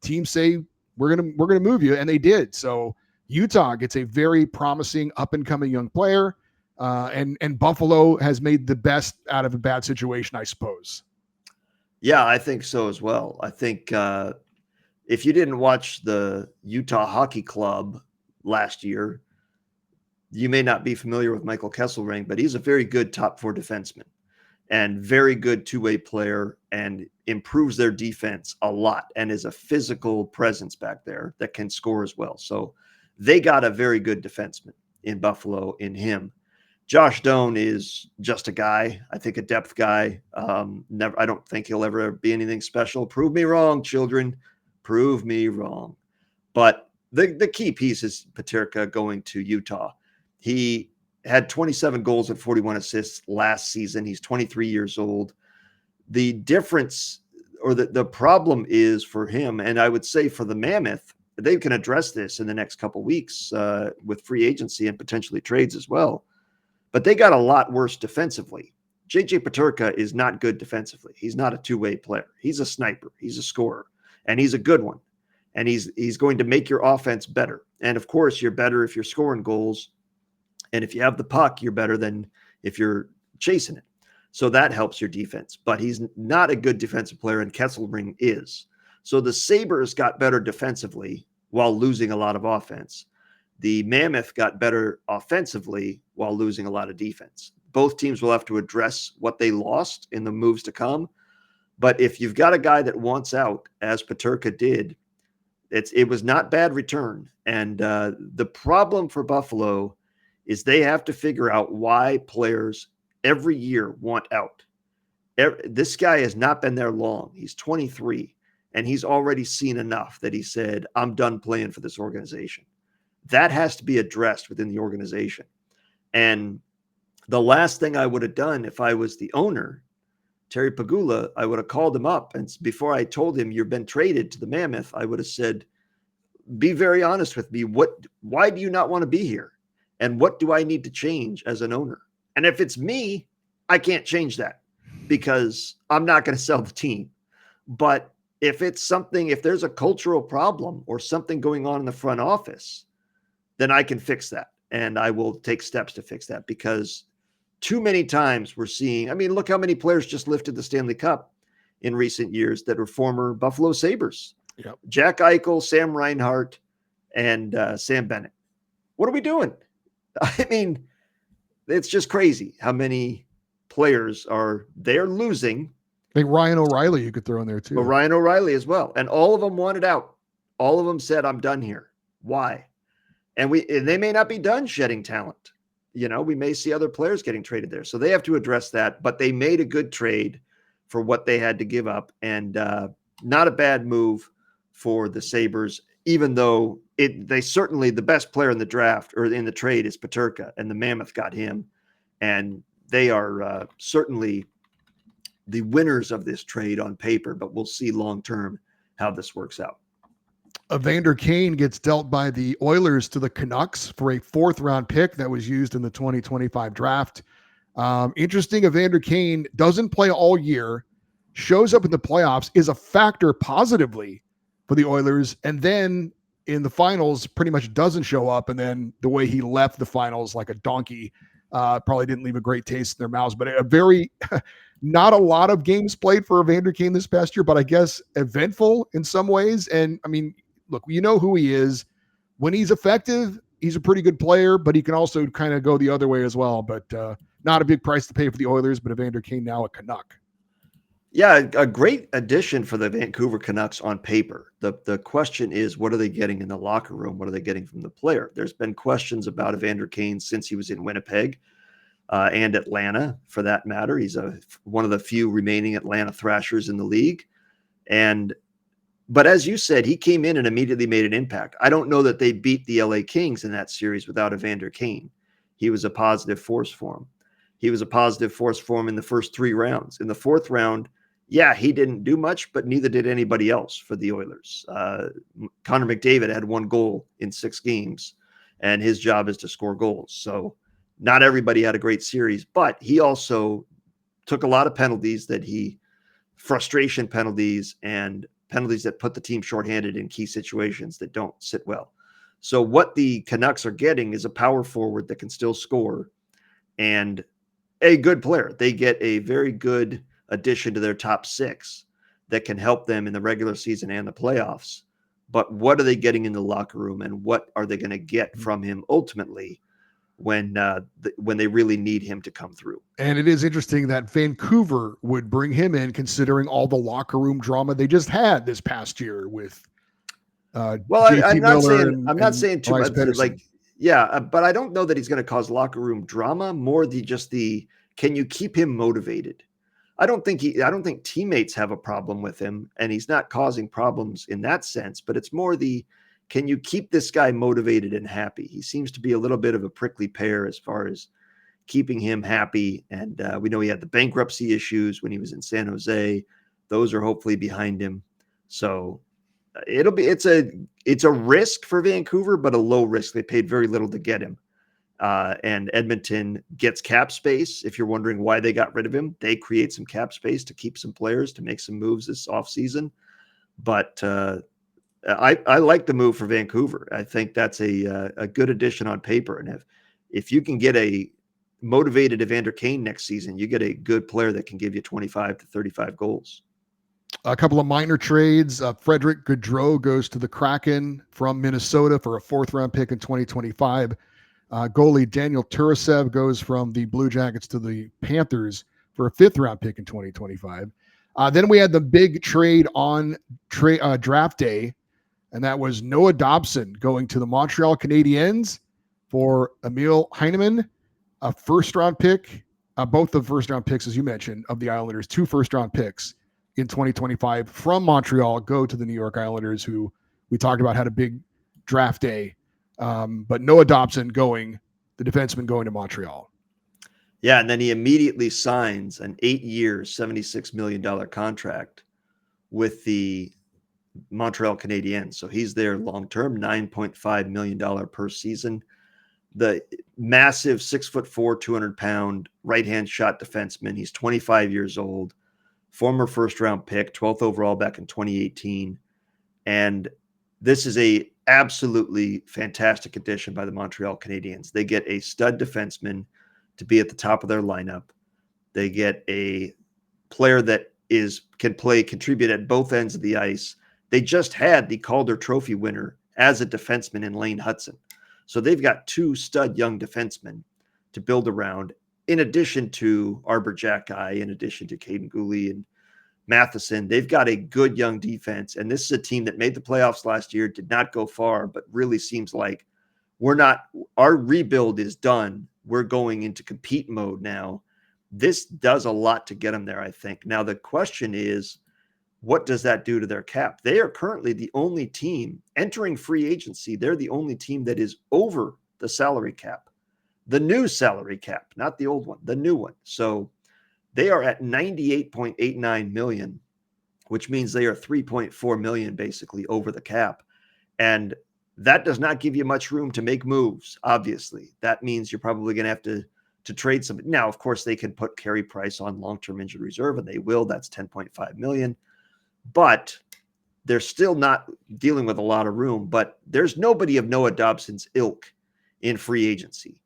teams say, we're gonna move you, and they did. So Utah gets a very promising up-and-coming young player, and Buffalo has made the best out of a bad situation, I suppose. Yeah, I think so as well. I think if you didn't watch the Utah Hockey Club last year, you may not be familiar with Michael Kesselring, but he's a very good top 4 defenseman and very good two-way player, and improves their defense a lot and is a physical presence back there that can score as well. So they got a very good defenseman in Buffalo in him. Josh Doan is just a guy, I think a depth guy. I don't think he'll ever be anything special. Prove me wrong, children. Prove me wrong. But the key piece is Peterka going to Utah. He had 27 goals and 41 assists last season. He's 23 years old. The difference, or the problem is for him, and I would say for the Mammoth, they can address this in the next couple of weeks with free agency and potentially trades as well. But they got a lot worse defensively. JJ Peterka is not good defensively. He's not a two-way player. He's a sniper. He's a scorer, and he's a good one. And he's going to make your offense better. And of course, you're better if you're scoring goals. And if you have the puck, you're better than if you're chasing it. So that helps your defense. But he's not a good defensive player, and Kesselring is. So the Sabres got better defensively while losing a lot of offense. The Mammoth got better offensively while losing a lot of defense. Both teams will have to address what they lost in the moves to come. But if you've got a guy that wants out, as Peterka did, it was not bad return. And the problem for Buffalo is they have to figure out why players every year want out. This guy has not been there long. He's 23, and he's already seen enough that he said, I'm done playing for this organization. That has to be addressed within the organization. And the last thing I would have done if I was the owner, Terry Pagula, I would have called him up. And before I told him you've been traded to the Mammoth, I would have said, be very honest with me. Why do you not want to be here? And what do I need to change as an owner? And if it's me, I can't change that because I'm not going to sell the team. But if it's something, if there's a cultural problem or something going on in the front office, then I can fix that. And I will take steps to fix that, because too many times we're seeing, I mean, look how many players just lifted the Stanley Cup in recent years that are former Buffalo Sabres. Yep. Jack Eichel, Sam Reinhart, and Sam Bennett. What are we doing? I mean, it's just crazy how many players they're losing. I think Ryan O'Reilly you could throw in there too. But Ryan O'Reilly as well. And all of them wanted out. All of them said, I'm done here. Why? And they may not be done shedding talent. You know, we may see other players getting traded there. So they have to address that. But they made a good trade for what they had to give up. And not a bad move for the Sabres, even though they certainly, the best player in the draft or in the trade is Peterka, and the Mammoth got him. And they are certainly the winners of this trade on paper, but we'll see long-term how this works out. Evander Kane gets dealt by the Oilers to the Canucks for a 4th-round pick that was used in the 2025 draft. Interesting, Evander Kane doesn't play all year, shows up in the playoffs, is a factor positively for the Oilers, and then in the finals pretty much doesn't show up, and then the way he left the finals like a donkey probably didn't leave a great taste in their mouths. But a very not a lot of games played for Evander Kane this past year, but I guess eventful in some ways. And I mean, look, you know who he is. When he's effective, he's a pretty good player, but he can also kind of go the other way as well. But not a big price to pay for the Oilers, but Evander Kane now a Canuck. Yeah, a great addition for the Vancouver Canucks on paper. The question is, what are they getting in the locker room? What are they getting from the player? There's been questions about Evander Kane since he was in Winnipeg and Atlanta, for that matter. He's one of the few remaining Atlanta Thrashers in the league. But as you said, he came in and immediately made an impact. I don't know that they beat the LA Kings in that series without Evander Kane. He was a positive force for him. He was a positive force for him in the first 3 rounds. In the 4th round, yeah, he didn't do much, but neither did anybody else for the Oilers. Connor McDavid had 1 goal in 6 games, and his job is to score goals. So not everybody had a great series, but he also took a lot of penalties frustration penalties and penalties that put the team shorthanded in key situations that don't sit well. So what the Canucks are getting is a power forward that can still score and a good player. They get a very good addition to their top 6 that can help them in the regular season and the playoffs. But what are they getting in the locker room, and what are they going to get from him ultimately when they really need him to come through? And it is interesting that Vancouver would bring him in, considering all the locker room drama they just had this past year with JT I'm not saying too much. Pedersen. But I don't know that he's going to cause locker room drama. More can you keep him motivated? I don't think teammates have a problem with him, and he's not causing problems in that sense, but it's more can you keep this guy motivated and happy? He seems to be a little bit of a prickly pear as far as keeping him happy. And we know he had the bankruptcy issues when he was in San Jose. Those are hopefully behind him. So it's a risk for Vancouver, but a low risk. They paid very little to get him. And Edmonton gets cap space. If you're wondering why they got rid of him, they create some cap space to keep some players to make some moves this offseason. But I like the move for Vancouver. I think that's a good addition on paper. And if you can get a motivated Evander Kane next season, you get a good player that can give you 25 to 35 goals. A couple of minor trades. Frederick Gaudreau goes to the Kraken from Minnesota for a 4th-round pick in 2025. Goalie Daniel Turasev goes from the Blue Jackets to the Panthers for a 5th-round pick in 2025. Then we had the big trade on draft day, and that was Noah Dobson going to the Montreal Canadiens for Emil Heineman, a 1st-round pick, both the 1st-round picks, as you mentioned, of the Islanders, 2 1st-round picks in 2025 from Montreal go to the New York Islanders, who we talked about had a big draft day. But Noah Dobson the defenseman going to Montreal. Yeah, and then he immediately signs an 8-year, $76 million contract with the Montreal Canadiens. So he's there long-term, $9.5 million per season. The massive 6'4", 200-pound right-hand shot defenseman. He's 25 years old, former 1st-round pick, 12th overall back in 2018. And this is a absolutely fantastic addition by the Montreal Canadiens. They get a stud defenseman to be at the top of their lineup. They get a player that can contribute at both ends of the ice. They just had the Calder Trophy winner as a defenseman in Lane Hudson. So they've got 2 stud young defensemen to build around, in addition to Arbor Xhekaj, in addition to Caden Gooley and Matheson. They've got a good young defense, and this is a team that made the playoffs last year, did not go far, but really seems like our rebuild is done. We're going into compete mode now. This does a lot to get them there, I think. Now, the question is, what does that do to their cap? They are currently the only team entering free agency. They're the only team that is over the salary cap, the new salary cap, not the old one, the new one. So they are at 98.89 million, which means they are 3.4 million basically over the cap. And that does not give you much room to make moves, obviously. That means you're probably going to have to trade somebody. Now, of course, they can put Carey Price on long-term injured reserve, and they will. That's 10.5 million. But they're still not dealing with a lot of room. But there's nobody of Noah Dobson's ilk in free agency.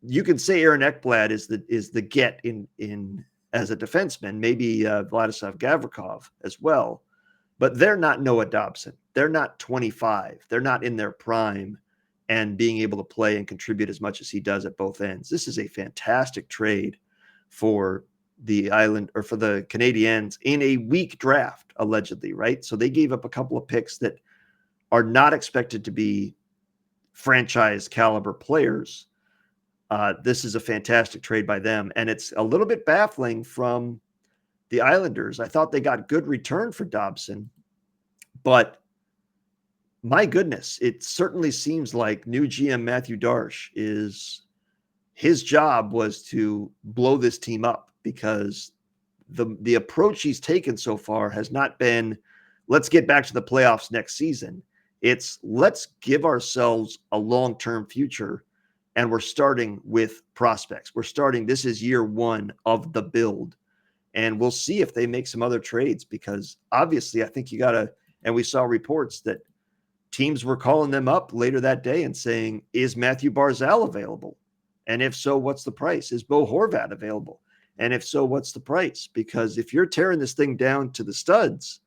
You can say Aaron Ekblad is the get in as a defenseman, maybe Vladislav Gavrikov as well. But they're not Noah Dobson. They're not 25. They're not in their prime and being able to play and contribute as much as he does at both ends. This is a fantastic trade for the for the Canadiens in a weak draft, allegedly, right? So they gave up a couple of picks that are not expected to be franchise caliber players. This is a fantastic trade by them. And it's a little bit baffling from the Islanders. I thought they got good return for Dobson, but my goodness, it certainly seems like new GM Matthew Darche his job was to blow this team up, because the approach he's taken so far has not been, let's get back to the playoffs next season. It's let's give ourselves a long-term future. And we're starting with prospects. This is year 1 of the build. And we'll see if they make some other trades, because obviously I think and we saw reports that teams were calling them up later that day and saying, is Matthew Barzal available? And if so, what's the price? Is Bo Horvat available? And if so, what's the price? Because if you're tearing this thing down to the studs,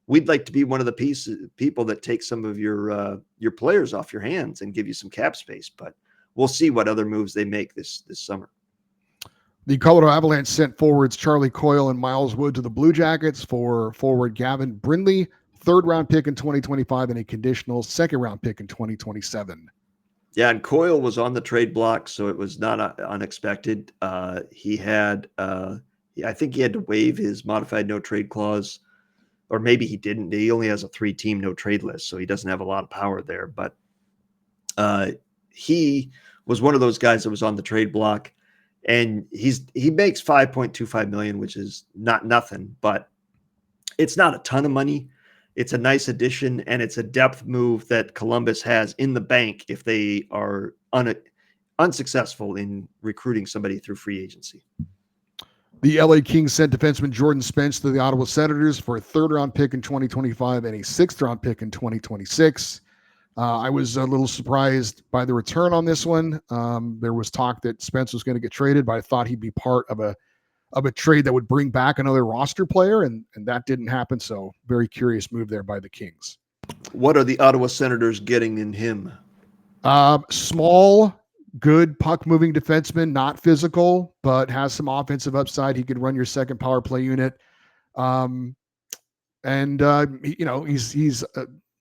we'd like to be one of the people that take some of your players off your hands and give you some cap space. But we'll see what other moves they make this summer. The Colorado Avalanche sent forwards Charlie Coyle and Miles Wood to the Blue Jackets for forward Gavin Brindley, 3rd-round pick in 2025 and a conditional 2nd-round pick in 2027. Yeah, and Coyle was on the trade block, so it was not unexpected. He had, I think he had to waive his modified no-trade clause, or maybe he didn't. He only has a 3-team no-trade list, so he doesn't have a lot of power there. But he was one of those guys that was on the trade block, and he makes $5.25 million, which is not nothing, but it's not a ton of money. It's a nice addition, and it's a depth move that Columbus has in the bank if they are unsuccessful in recruiting somebody through free agency. The LA Kings sent defenseman Jordan Spence to the Ottawa Senators for a third-round pick in 2025 and a sixth-round pick in 2026. I was a little surprised by the return on this one. There was talk that Spence was going to get traded, but I thought he'd be part of a trade that would bring back another roster player, and that didn't happen. So very curious move there by the Kings. What are the Ottawa Senators getting in him? Small, good puck-moving defenseman, not physical, but has some offensive upside. He could run your second power play unit. He's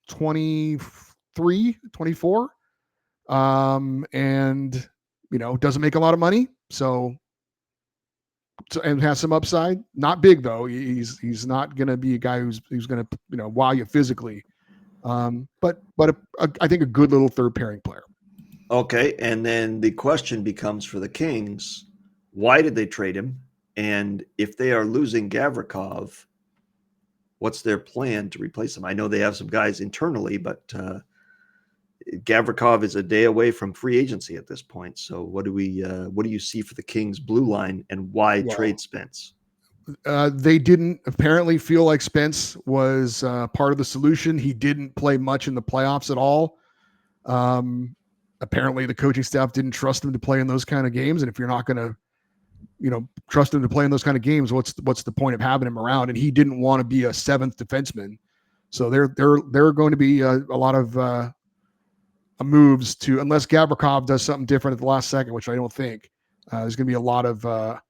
23, 24, and doesn't make a lot of money, so and has some upside. Not big though. He's not going to be a guy who's going to wow you physically. But I think a good little third pairing player. Okay, and then the question becomes for the Kings: why did they trade him? And if they are losing Gavrikov, what's their plan to replace him? I know they have some guys internally, but Gavrikov is a day away from free agency at this point. So what do you see for the Kings blue line, and why trade Spence? They didn't apparently feel like Spence was part of the solution. He didn't play much in the playoffs at all. Apparently the coaching staff didn't trust him to play in those kind of games. And if you're not going to, trust him to play in those kind of games, what's the point of having him around? And he didn't want to be a seventh defenseman. So there are going to be a lot of moves to, unless Gavrikov does something different at the last second, which I don't think, there's going to be a lot of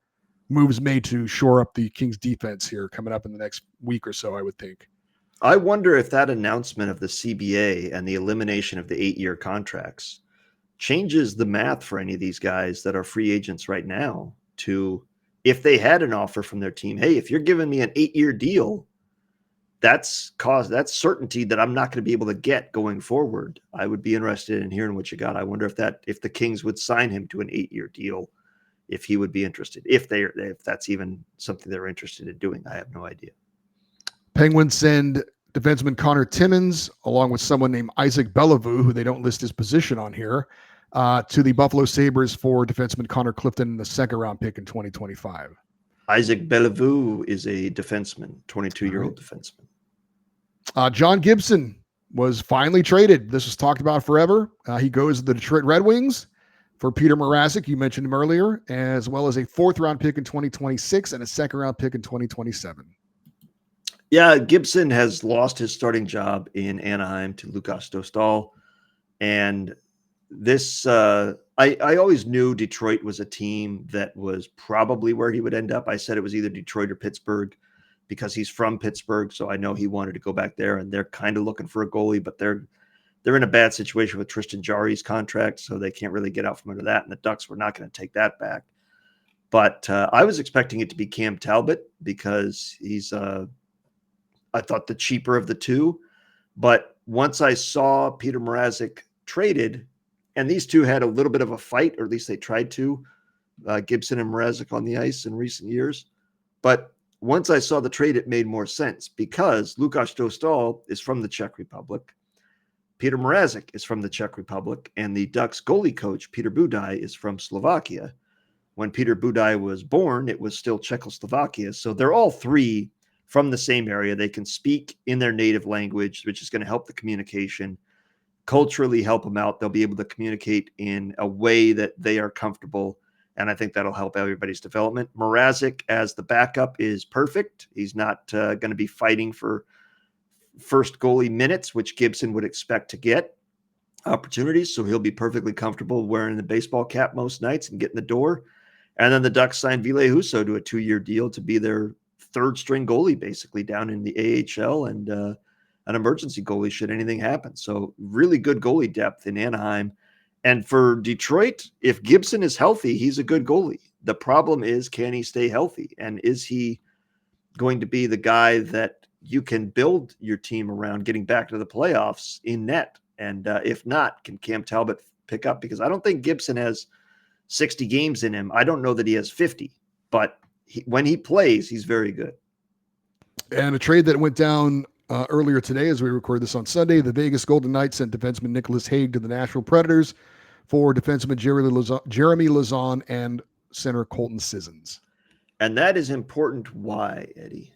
moves made to shore up the Kings defense here coming up in the next week or so, I would think. I wonder if that announcement of the CBA and the elimination of the 8-year contracts changes the math for any of these guys that are free agents right now to, if they had an offer from their team, hey, if you're giving me an 8-year deal, that's certainty that I'm not going to be able to get going forward. I would be interested in hearing what you got. I wonder if the Kings would sign him to an 8-year deal, if he would be interested, if that's even something they're interested in doing. I have no idea. Penguins send defenseman Connor Timmins, along with someone named Isaac Bellevue, who they don't list his position on here, to the Buffalo Sabres for defenseman Connor Clifton, the second-round pick in 2025. Isaac Bellevue is a defenseman, 22-year-old defenseman. John Gibson was finally traded. This was talked about forever. He goes to the Detroit Red Wings for Peter Mrazek, you mentioned him earlier, as well as a fourth-round pick in 2026 and a second-round pick in 2027. Yeah, Gibson has lost his starting job in Anaheim to Lukas Dostal. And this, I always knew Detroit was a team that was probably where he would end up. I said it was either Detroit or Pittsburgh because he's from Pittsburgh. So I know he wanted to go back there, and they're kind of looking for a goalie, but they're in a bad situation with Tristan Jarry's contract, so they can't really get out from under that. And the Ducks were not going to take that back. But I was expecting it to be Cam Talbot because he's I thought the cheaper of the two. But once I saw Peter Mrazek traded, and these two had a little bit of a fight, or at least they tried to, Gibson and Mrazek on the ice in recent years. But once I saw the trade, it made more sense because Lukas Dostal is from the Czech Republic. Peter Mrazek is from the Czech Republic, and the Ducks goalie coach, Peter Budaj, is from Slovakia. When Peter Budaj was born, it was still Czechoslovakia. So they're all three from the same area. They can speak in their native language, which is going to help the communication, culturally help them out. They'll be able to communicate in a way that they are comfortable, and I think that'll help everybody's development. Mrazek as the backup is perfect. He's not going to be fighting for first goalie minutes, which Gibson would expect to get opportunities, so he'll be perfectly comfortable wearing the baseball cap most nights and getting the door. And then the Ducks signed Ville Husso to a 2-year deal to be their third string goalie, basically down in the AHL, and an emergency goalie should anything happen. So really good goalie depth in Anaheim. And for Detroit, if Gibson is healthy, he's a good goalie. The problem is, can he stay healthy? And is he going to be the guy that you can build your team around getting back to the playoffs in net? And if not, can Cam Talbot pick up? Because I don't think Gibson has 60 games in him. I don't know that he has 50, but when he plays, he's very good. And a trade that went down earlier today, as we record this on Sunday, the Vegas Golden Knights sent defenseman Nicholas Hague to the Nashville Predators for defenseman Jeremy Lazon and center Colton Sissons. And that is important. Why, Eddie?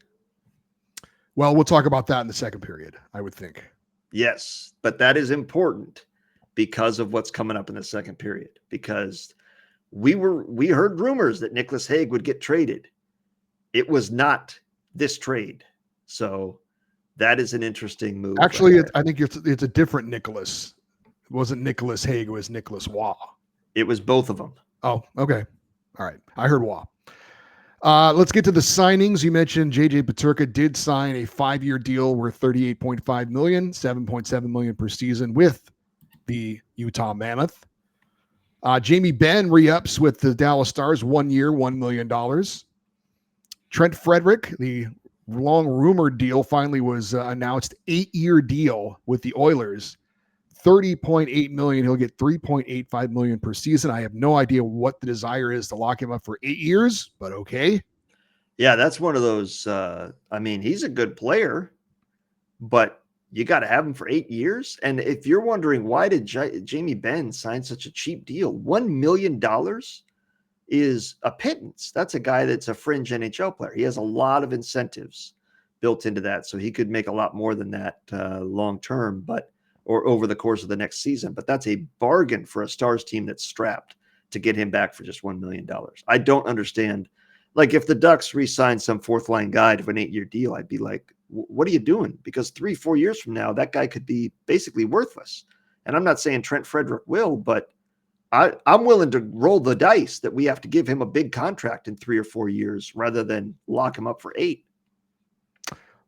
Well, we'll talk about that in the second period, I would think. Yes, but that is important because of what's coming up in the second period. Because we heard rumors that Nicholas Hague would get traded. It was not this trade. So that is an interesting move. Actually, I think it's a different Nicholas. It wasn't Nicholas Hague. It was Nicholas Waugh. It was both of them. Oh, okay. All right. I heard Waugh. Let's get to the signings. You mentioned JJ Peterka did sign a 5-year deal worth $38.5 million, $7.7 million per season with the Utah Mammoth. Jamie Benn re-ups with the Dallas Stars, 1 year, $1 million. Trent Frederick, the long rumored deal, finally was announced. 8-year deal with the Oilers, $30.8 million. He'll get $3.85 million per season. I have no idea what the desire is to lock him up for 8 years, but okay. Yeah, that's one of those. He's a good player, but you got to have him for 8 years. And if you're wondering why did Jamie Benn sign such a cheap deal, $1 million is a pittance. That's a guy that's a fringe NHL player. He has a lot of incentives built into that, so he could make a lot more than that long term, or over the course of the next season. But that's a bargain for a Stars team that's strapped to get him back for just $1 million. I don't understand. Like, if the Ducks re-signed some fourth line guy to an 8-year deal, I'd be like, what are you doing? Because 3-4 years from now, that guy could be basically worthless. And I'm not saying Trent Frederick will, but I'm willing to roll the dice that we have to give him a big contract in 3 or 4 years rather than lock him up for 8.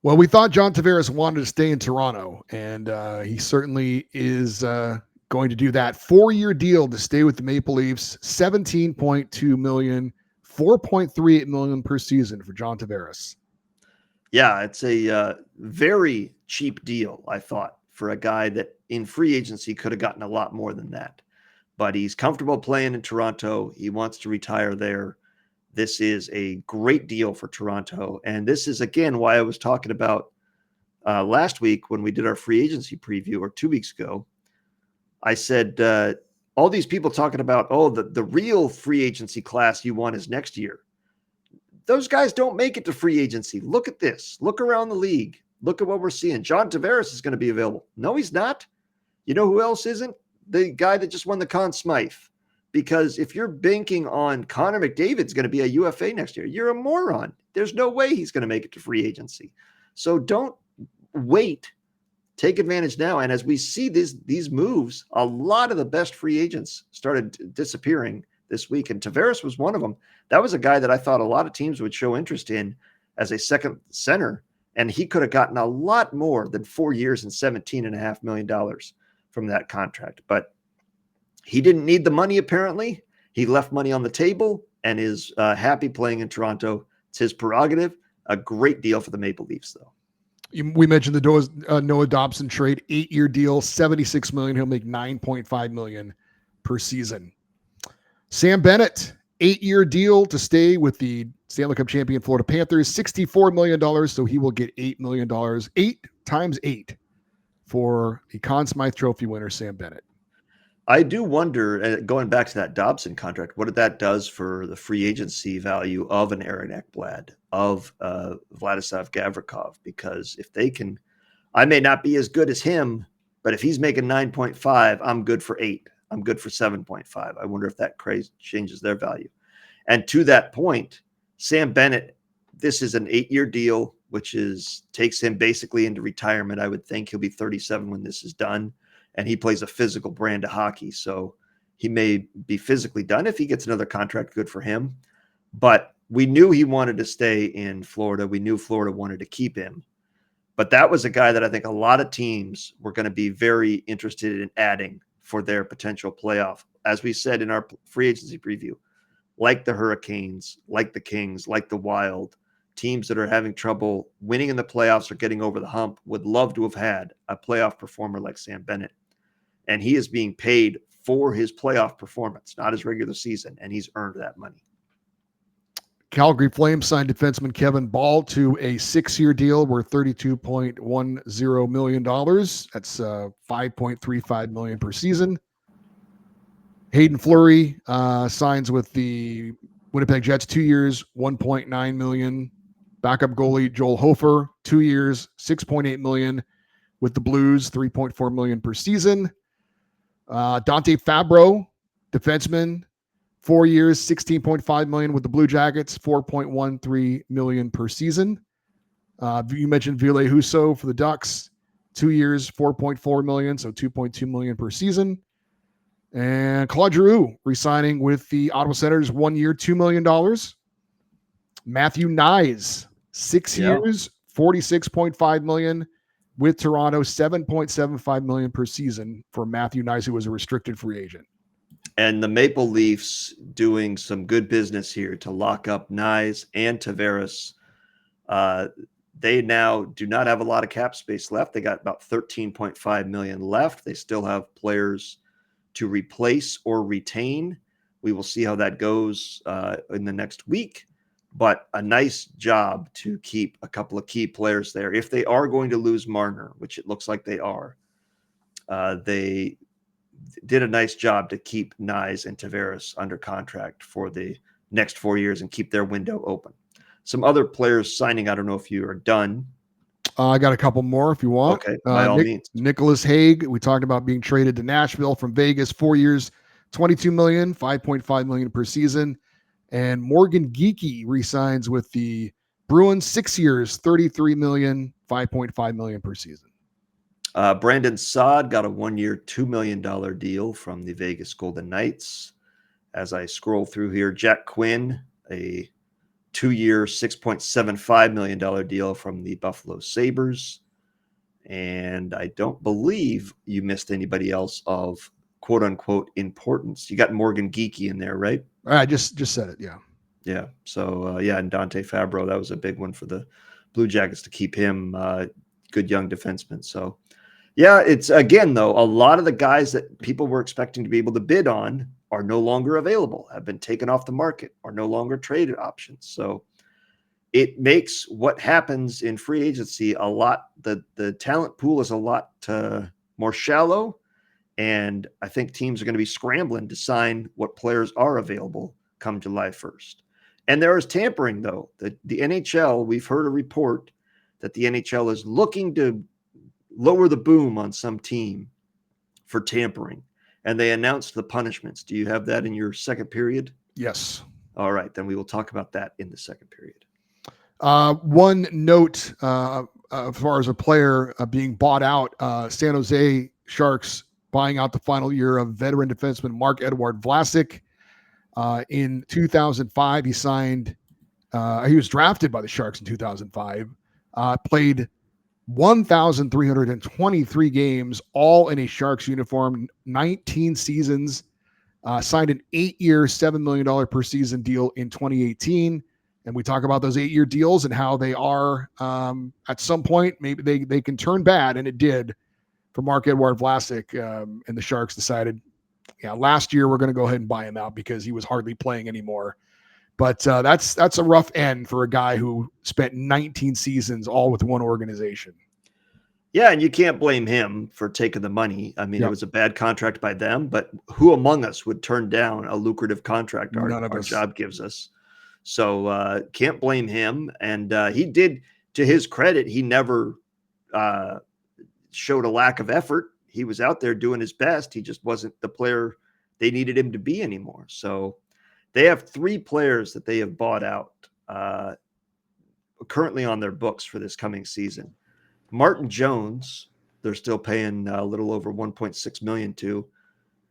Well, we thought John Tavares wanted to stay in Toronto, and he certainly is going to do that. 4-year deal to stay with the Maple Leafs, $17.2 million, $4.38 million per season for John Tavares. Yeah, it's a very cheap deal, I thought, for a guy that in free agency could have gotten a lot more than that. But he's comfortable playing in Toronto. He wants to retire there. This is a great deal for Toronto. And this is, again, why I was talking about last week when we did our free agency preview, or 2 weeks ago. I said, all these people talking about, the real free agency class you want is next year. Those guys don't make it to free agency. Look at this. Look around the league. Look at what we're seeing. John Tavares is going to be available. No, he's not. You know who else isn't? The guy that just won the Conn Smythe. Because if you're banking on Connor McDavid's going to be a UFA next year, you're a moron. There's no way he's going to make it to free agency. So don't wait. Take advantage now. And as we see these moves, a lot of the best free agents started disappearing this week. And Tavares was one of them. That was a guy that I thought a lot of teams would show interest in as a second center. And he could have gotten a lot more than 4 years and $17.5 million from that contract. But he didn't need the money, apparently. He left money on the table and is happy playing in Toronto. It's his prerogative. A great deal for the Maple Leafs, though. We mentioned the Noah Dobson trade, 8-year deal, $76 million. He'll make $9.5 million per season. Sam Bennett, 8-year deal to stay with the Stanley Cup champion Florida Panthers, $64 million. So he will get $8 million, 8 times 8 for the Conn Smythe Trophy winner, Sam Bennett. I do wonder, going back to that Dobson contract, what that does for the free agency value of an Aaron Ekblad, of Vladislav Gavrikov, because if they can, I may not be as good as him, but if he's making 9.5, I'm good for 8. I'm good for 7.5. I wonder if that changes their value. And to that point, Sam Bennett, this is an 8-year deal, which takes him basically into retirement. I would think he'll be 37 when this is done. And he plays a physical brand of hockey. So he may be physically done. If he gets another contract, good for him. But we knew he wanted to stay in Florida. We knew Florida wanted to keep him. But that was a guy that I think a lot of teams were going to be very interested in adding for their potential playoff. As we said in our free agency preview, like the Hurricanes, like the Kings, like the Wild, teams that are having trouble winning in the playoffs or getting over the hump would love to have had a playoff performer like Sam Bennett. And he is being paid for his playoff performance, not his regular season, and he's earned that money. Calgary Flames signed defenseman Kevin Ball to a 6-year deal worth $32.10 million. That's $5.35 million per season. Hayden Fleury signs with the Winnipeg Jets, 2 years, $1.9 million. Backup goalie Joel Hofer, 2 years, $6.8 million with the Blues, $3.4 million per season. Dante Fabro, defenseman, 4 years, $16.5 million with the Blue Jackets, $4.13 million per season. You mentioned Ville Husso for the Ducks, 2 years, $4.4 million, so $2.2 million per season. And Claude Giroux resigning with the Ottawa Senators, 1 year, $2 million. Matthew Nyes, 6 years, $46.5 million with Toronto, $7.75 million per season for Matthew Nyes, who was a restricted free agent. And the Maple Leafs doing some good business here to lock up Nyes and Tavares. They now do not have a lot of cap space left. They got about $13.5 million left. They still have players to replace or retain. We will see how that goes in the next week. But a nice job to keep a couple of key players there. If they are going to lose Marner, which it looks like they are, they did a nice job to keep Nyes and Tavares under contract for the next 4 years and keep their window open. Some other players signing. I don't know if you are done. I got a couple more if you want. Okay, by all means. Nicholas Hague, we talked about being traded to Nashville from Vegas, 4 years, $22 million, $5.5 million per season. And Morgan Geekie re-signs with the Bruins, 6 years, $33 million, $5.5 million per season. Brandon Saad got a 1 year, $2 million deal from the Vegas Golden Knights. As I scroll through here, Jack Quinn, a 2 year, $6.75 million deal from the Buffalo Sabres. And I don't believe you missed anybody else of quote unquote importance. You got Morgan Geekie in there, right? I just said it. Yeah. Yeah. So, and Dante Fabro, that was a big one for the Blue Jackets to keep him good young defenseman. So, yeah, it's again, though, a lot of the guys that people were expecting to be able to bid on are no longer available, have been taken off the market, are no longer traded options. So it makes what happens in free agency a lot, the talent pool is a lot more shallow. And I think teams are going to be scrambling to sign what players are available come July 1st. And there is tampering, though. The NHL, we've heard a report that the NHL is looking to lower the boom on some team for tampering. And they announced the punishments. Do you have that in your second period? Yes. All right. Then we will talk about that in the second period. One note as far as a player being bought out, San Jose Sharks buying out the final year of veteran defenseman Marc-Edouard Vlasic. In 2005, he signed, he was drafted by the Sharks in 2005, played 1,323 games, all in a Sharks uniform, 19 seasons, signed an 8-year, $7 million per season deal in 2018. And we talk about those 8-year deals and how they are at some point, maybe they can turn bad. And it did for Marc-Edouard Vlasic. And the Sharks decided, last year we're going to go ahead and buy him out because he was hardly playing anymore. But that's a rough end for a guy who spent 19 seasons all with one organization. Yeah, and you can't blame him for taking the money. I mean, It was a bad contract by them, but who among us would turn down a lucrative contract our job gives us? So can't blame him. And he did, to his credit, he never showed a lack of effort. He was out there doing his best. He just wasn't the player they needed him to be anymore. So they have 3 players that they have bought out currently on their books for this coming season. Martin Jones, they're still paying a little over $1.6 million to.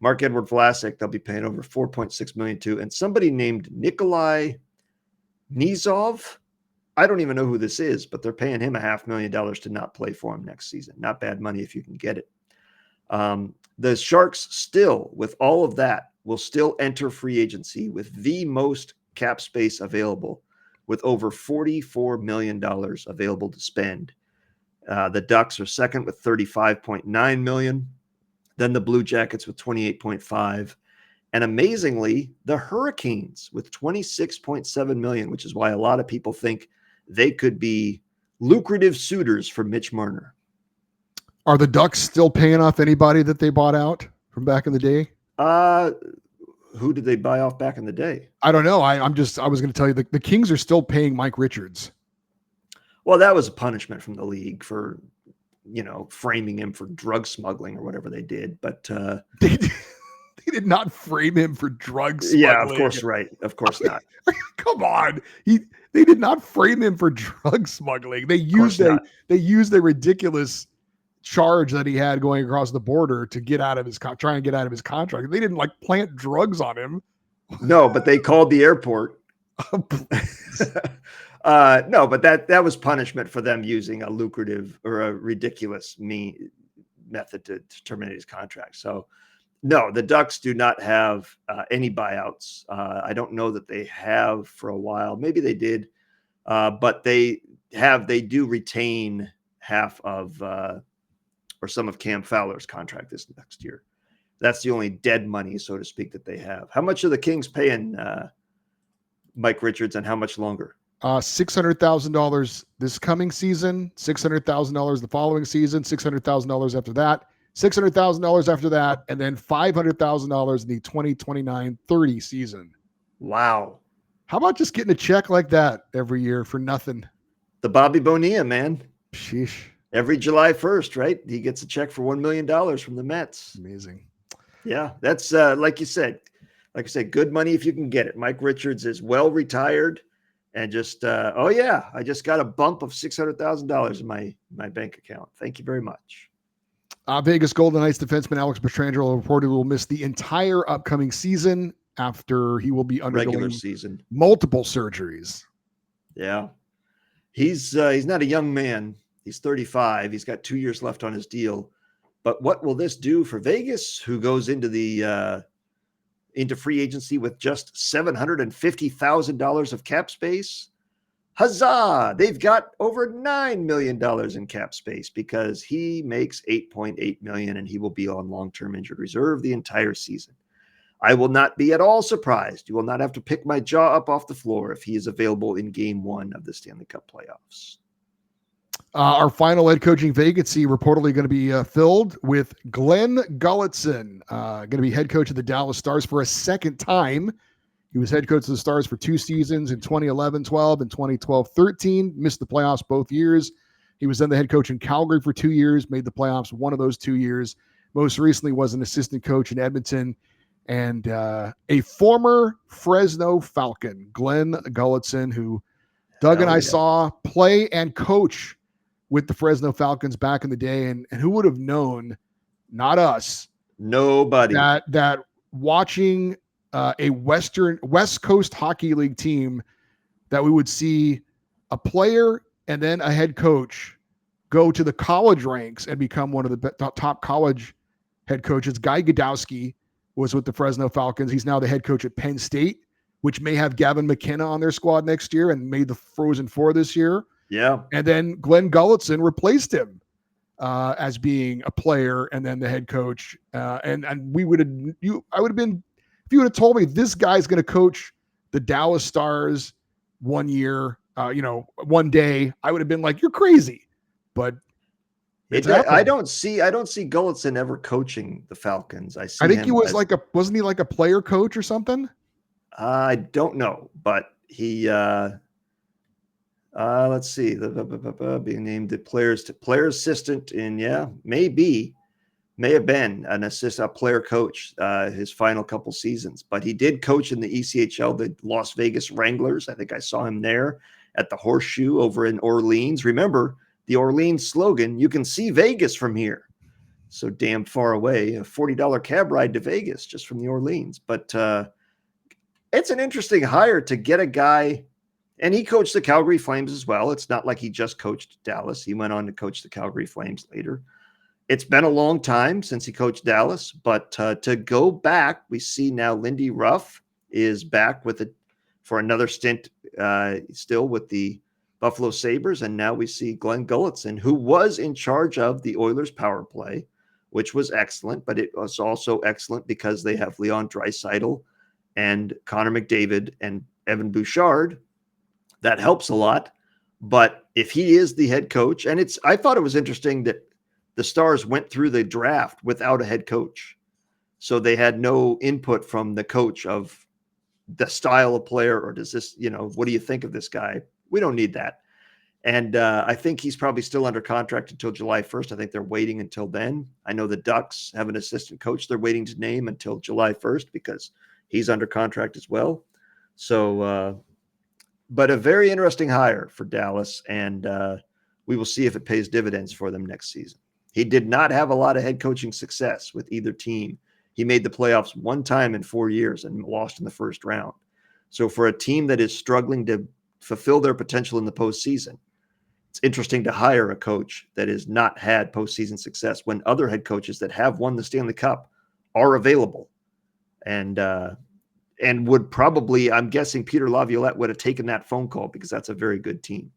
Marc-Edouard Vlasic, they'll be paying over $4.6 million to. And somebody named Nikolai Nizov, I don't even know who this is, but they're paying him $500,000 to not play for him next season. Not bad money if you can get it. The Sharks still, with all of that, will still enter free agency with the most cap space available, with over $44 million available to spend. The Ducks are second with $35.9 million. Then the Blue Jackets with $28.5. And amazingly, the Hurricanes with $26.7 million, which is why a lot of people think they could be lucrative suitors for Mitch Marner. Are the Ducks still paying off anybody that they bought out from back in the day? who did they buy off back in the day? I don't know. I was going to tell you the Kings are still paying Mike Richards. Well, that was a punishment from the league for, framing him for drug smuggling or whatever they did. But They did not frame him for drug smuggling. yeah, of course, right. Of course not. Come on. They did not frame him for drug smuggling. They used a ridiculous charge that he had going across the border to get out of his try and get out of his contract. They didn't plant drugs on him. No, but they called the airport. No, but that was punishment for them using a lucrative or a ridiculous method to terminate his contract. So no, the Ducks do not have any buyouts. I don't know that they have for a while. Maybe they did, but they do retain half of or some of Cam Fowler's contract this next year. That's the only dead money, so to speak, that they have. How much are the Kings paying Mike Richards, and how much longer? $600,000 this coming season, $600,000 the following season, $600,000 after that, $600,000 after that, and then $500,000 in the 2029-30 season. Wow. How about just getting a check like that every year for nothing? The Bobby Bonilla, man. Sheesh. Every July 1st, right? He gets a check for $1 million from the Mets. Amazing. Yeah, that's like I said, good money if you can get it. Mike Richards is well retired, and just I just got a bump of $600,000 in my bank account. Thank you very much. Vegas Golden Knights defenseman Alex Pietrangelo reportedly will miss the entire upcoming season after he will be undergoing regular season multiple surgeries. Yeah, he's not a young man. He's 35. He's got 2 years left on his deal. But what will this do for Vegas, who goes into into free agency with just $750,000 of cap space? Huzzah! They've got over $9 million in cap space because he makes $8.8 million and he will be on long-term injured reserve the entire season. I will not be at all surprised. You will not have to pick my jaw up off the floor if he is available in Game 1 of the Stanley Cup playoffs. Our final head coaching vacancy reportedly going to be filled with Glenn Gulutzan, going to be head coach of the Dallas Stars for a second time. He was head coach of the Stars for 2 seasons in 2011-12 and 2012-13, missed the playoffs both years. He was then the head coach in Calgary for 2 years, made the playoffs one of those 2 years. Most recently was an assistant coach in Edmonton, and a former Fresno Falcon, Glenn Gulutzan, who Doug and I saw play and coach with the Fresno Falcons back in the day. And who would have known, not us, nobody, that watching a West Coast Hockey League team, that we would see a player and then a head coach go to the college ranks and become one of the top college head coaches. Guy Godowski was with the Fresno Falcons. He's now the head coach at Penn State, which may have Gavin McKenna on their squad next year and made the Frozen Four this year. Yeah. And then Glenn Gulutzan replaced him as being a player and then the head coach. And I would have been, if you would have told me this guy's going to coach the Dallas Stars 1 year, one day, I would have been like, you're crazy. But I don't see Gulutzan ever coaching the Falcons. I think he was wasn't he like a player coach or something? I don't know, but he let's see, being named the player assistant in may have been a player coach his final couple seasons, but he did coach in the ECHL, the Las Vegas Wranglers. I think I saw him there at the Horseshoe over in Orleans. Remember the Orleans slogan, "You can see Vegas from here." So damn far away, a $40 cab ride to Vegas just from the Orleans. But it's an interesting hire to get a guy, and he coached the Calgary Flames as well. It's not like he just coached Dallas. He went on to coach the Calgary Flames later. It's been a long time since he coached Dallas, but to go back, we see now Lindy Ruff is back for another stint, still with the Buffalo Sabres, and now we see Glenn Gulutzan, who was in charge of the Oilers power play, which was excellent, but it was also excellent because they have Leon Draisaitl and Connor McDavid and Evan Bouchard. That helps a lot. But if he is the head coach, and I thought it was interesting that the Stars went through the draft without a head coach. So they had no input from the coach of the style of player, or does this, what do you think of this guy? We don't need that. And I think he's probably still under contract until July 1st. I think they're waiting until then. I know the Ducks have an assistant coach they're waiting to name until July 1st because he's under contract as well. So, but a very interesting hire for Dallas, and we will see if it pays dividends for them next season. He did not have a lot of head coaching success with either team. He made the playoffs one time in 4 years and lost in the first round. So for a team that is struggling to fulfill their potential in the postseason, it's interesting to hire a coach that has not had postseason success when other head coaches that have won the Stanley Cup are available. And would probably, I'm guessing Peter Laviolette would have taken that phone call because that's a very good team.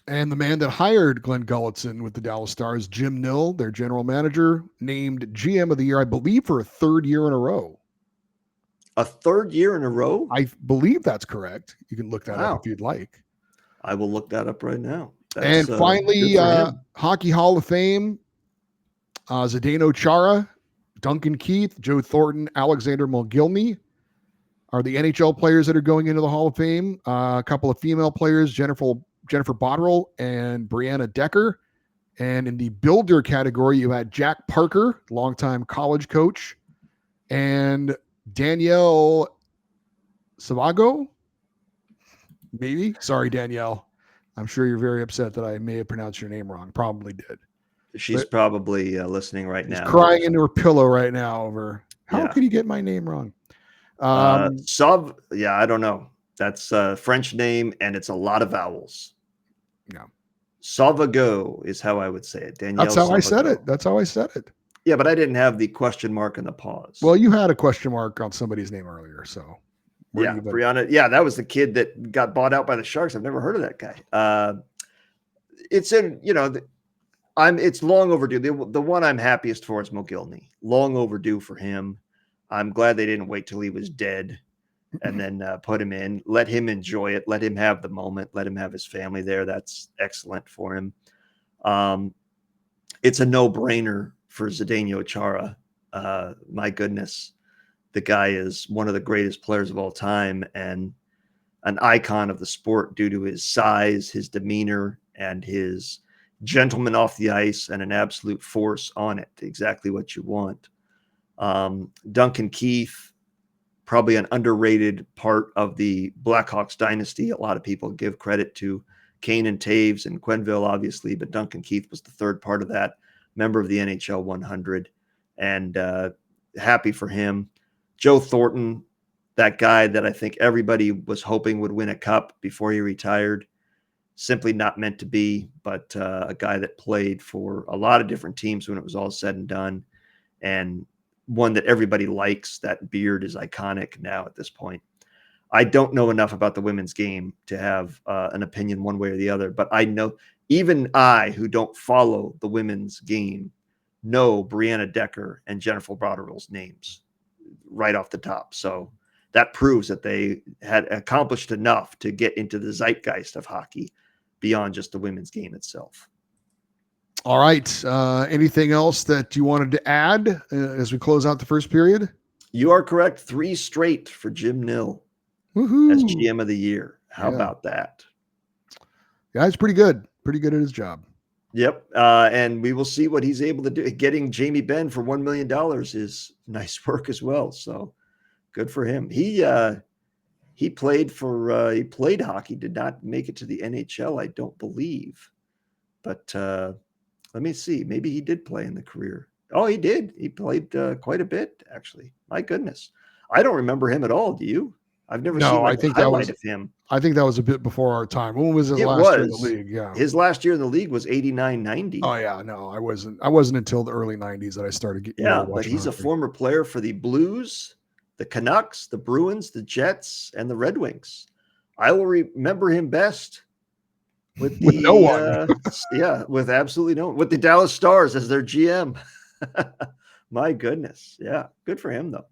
And the man that hired Glenn Gulletson with the Dallas Stars, Jim Nill, their general manager, named GM of the year, I believe, for a third year in a row. A third year in a row? I believe that's correct. You can look that up if you'd like. I will look that up right now. And finally, Hockey Hall of Fame, Zdeno Chara, Duncan Keith, Joe Thornton, Alexander Mogilny are the NHL players that are going into the Hall of Fame. A couple of female players, Jennifer Botterill and Brianna Decker. And in the builder category, you had Jack Parker, longtime college coach, and Danielle Savago. Maybe. Sorry, Danielle. I'm sure you're very upset that I may have pronounced your name wrong. Probably did. She's probably listening right now. She's crying into her pillow right now over how could you get my name wrong? I don't know. That's a French name, and it's a lot of vowels. Yeah. Savago is how I would say it. Danielle. That's how Savago. I said it. Yeah, but I didn't have the question mark and the pause. Well, you had a question mark on somebody's name earlier, so. Yeah, Brianna. Yeah, that was the kid that got bought out by the Sharks. I've never heard of that guy. It's it's long overdue. The one I'm happiest for is Mogilny. Long overdue for him. I'm glad they didn't wait till he was dead and then put him in. Let him enjoy it. Let him have the moment. Let him have his family there. That's excellent for him. It's a no-brainer for Zdeno Chara. My goodness. The guy is one of the greatest players of all time and an icon of the sport due to his size, his demeanor, and his gentleman off the ice and an absolute force on it. Exactly what you want. Duncan Keith, probably an underrated part of the Blackhawks dynasty. A lot of people give credit to Kane and Taves and Quenneville, obviously, but Duncan Keith was the third part of that, member of the NHL 100, and happy for him. Joe Thornton, that guy that I think everybody was hoping would win a cup before he retired, simply not meant to be, but a guy that played for a lot of different teams when it was all said and done, and one that everybody likes. That beard is iconic now at this point. I don't know enough about the women's game to have an opinion one way or the other, but I know, even I, who don't follow the women's game, know Brianna Decker and Jennifer Botterill's names right off the top. So that proves that they had accomplished enough to get into the zeitgeist of hockey beyond just the women's game itself. All right. Anything else that you wanted to add as we close out the first period? You are correct. 3 straight for Jim Nill Woo-hoo. as GM of the year. How about that? Yeah, he's pretty good. Pretty good at his job. Yep. And we will see what he's able to do. Getting Jamie Benn for $1 million is nice work as well. So good for him. He played hockey, did not make it to the NHL, I don't believe. But let me see. Maybe he did play in the career. Oh, he did. He played quite a bit, actually. My goodness. I don't remember him at all. Do you? I've never seen a highlight of him. I think that was a bit before our time. When was his last year in the league? Yeah. His last year in the league was 89-90. Oh, yeah. No, I wasn't until the early 90s that I started getting but he's a former player for the Blues, the Canucks, the Bruins, the Jets, and the Red Wings. I will remember him best with no one. With absolutely no one. With the Dallas Stars as their GM. My goodness. Yeah. Good for him, though.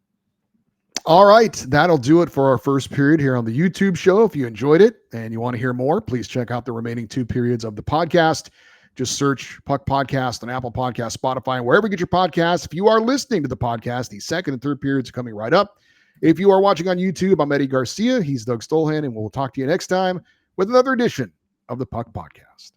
All right. That'll do it for our first period here on the YouTube show. If you enjoyed it and you want to hear more, please check out the remaining 2 periods of the podcast. Just search Puck Podcast on Apple Podcasts, Spotify, and wherever you get your podcasts. If you are listening to the podcast, the second and third periods are coming right up. If you are watching on YouTube, I'm Eddie Garcia. He's Doug Stolhand, and we'll talk to you next time with another edition of the Puck Podcast.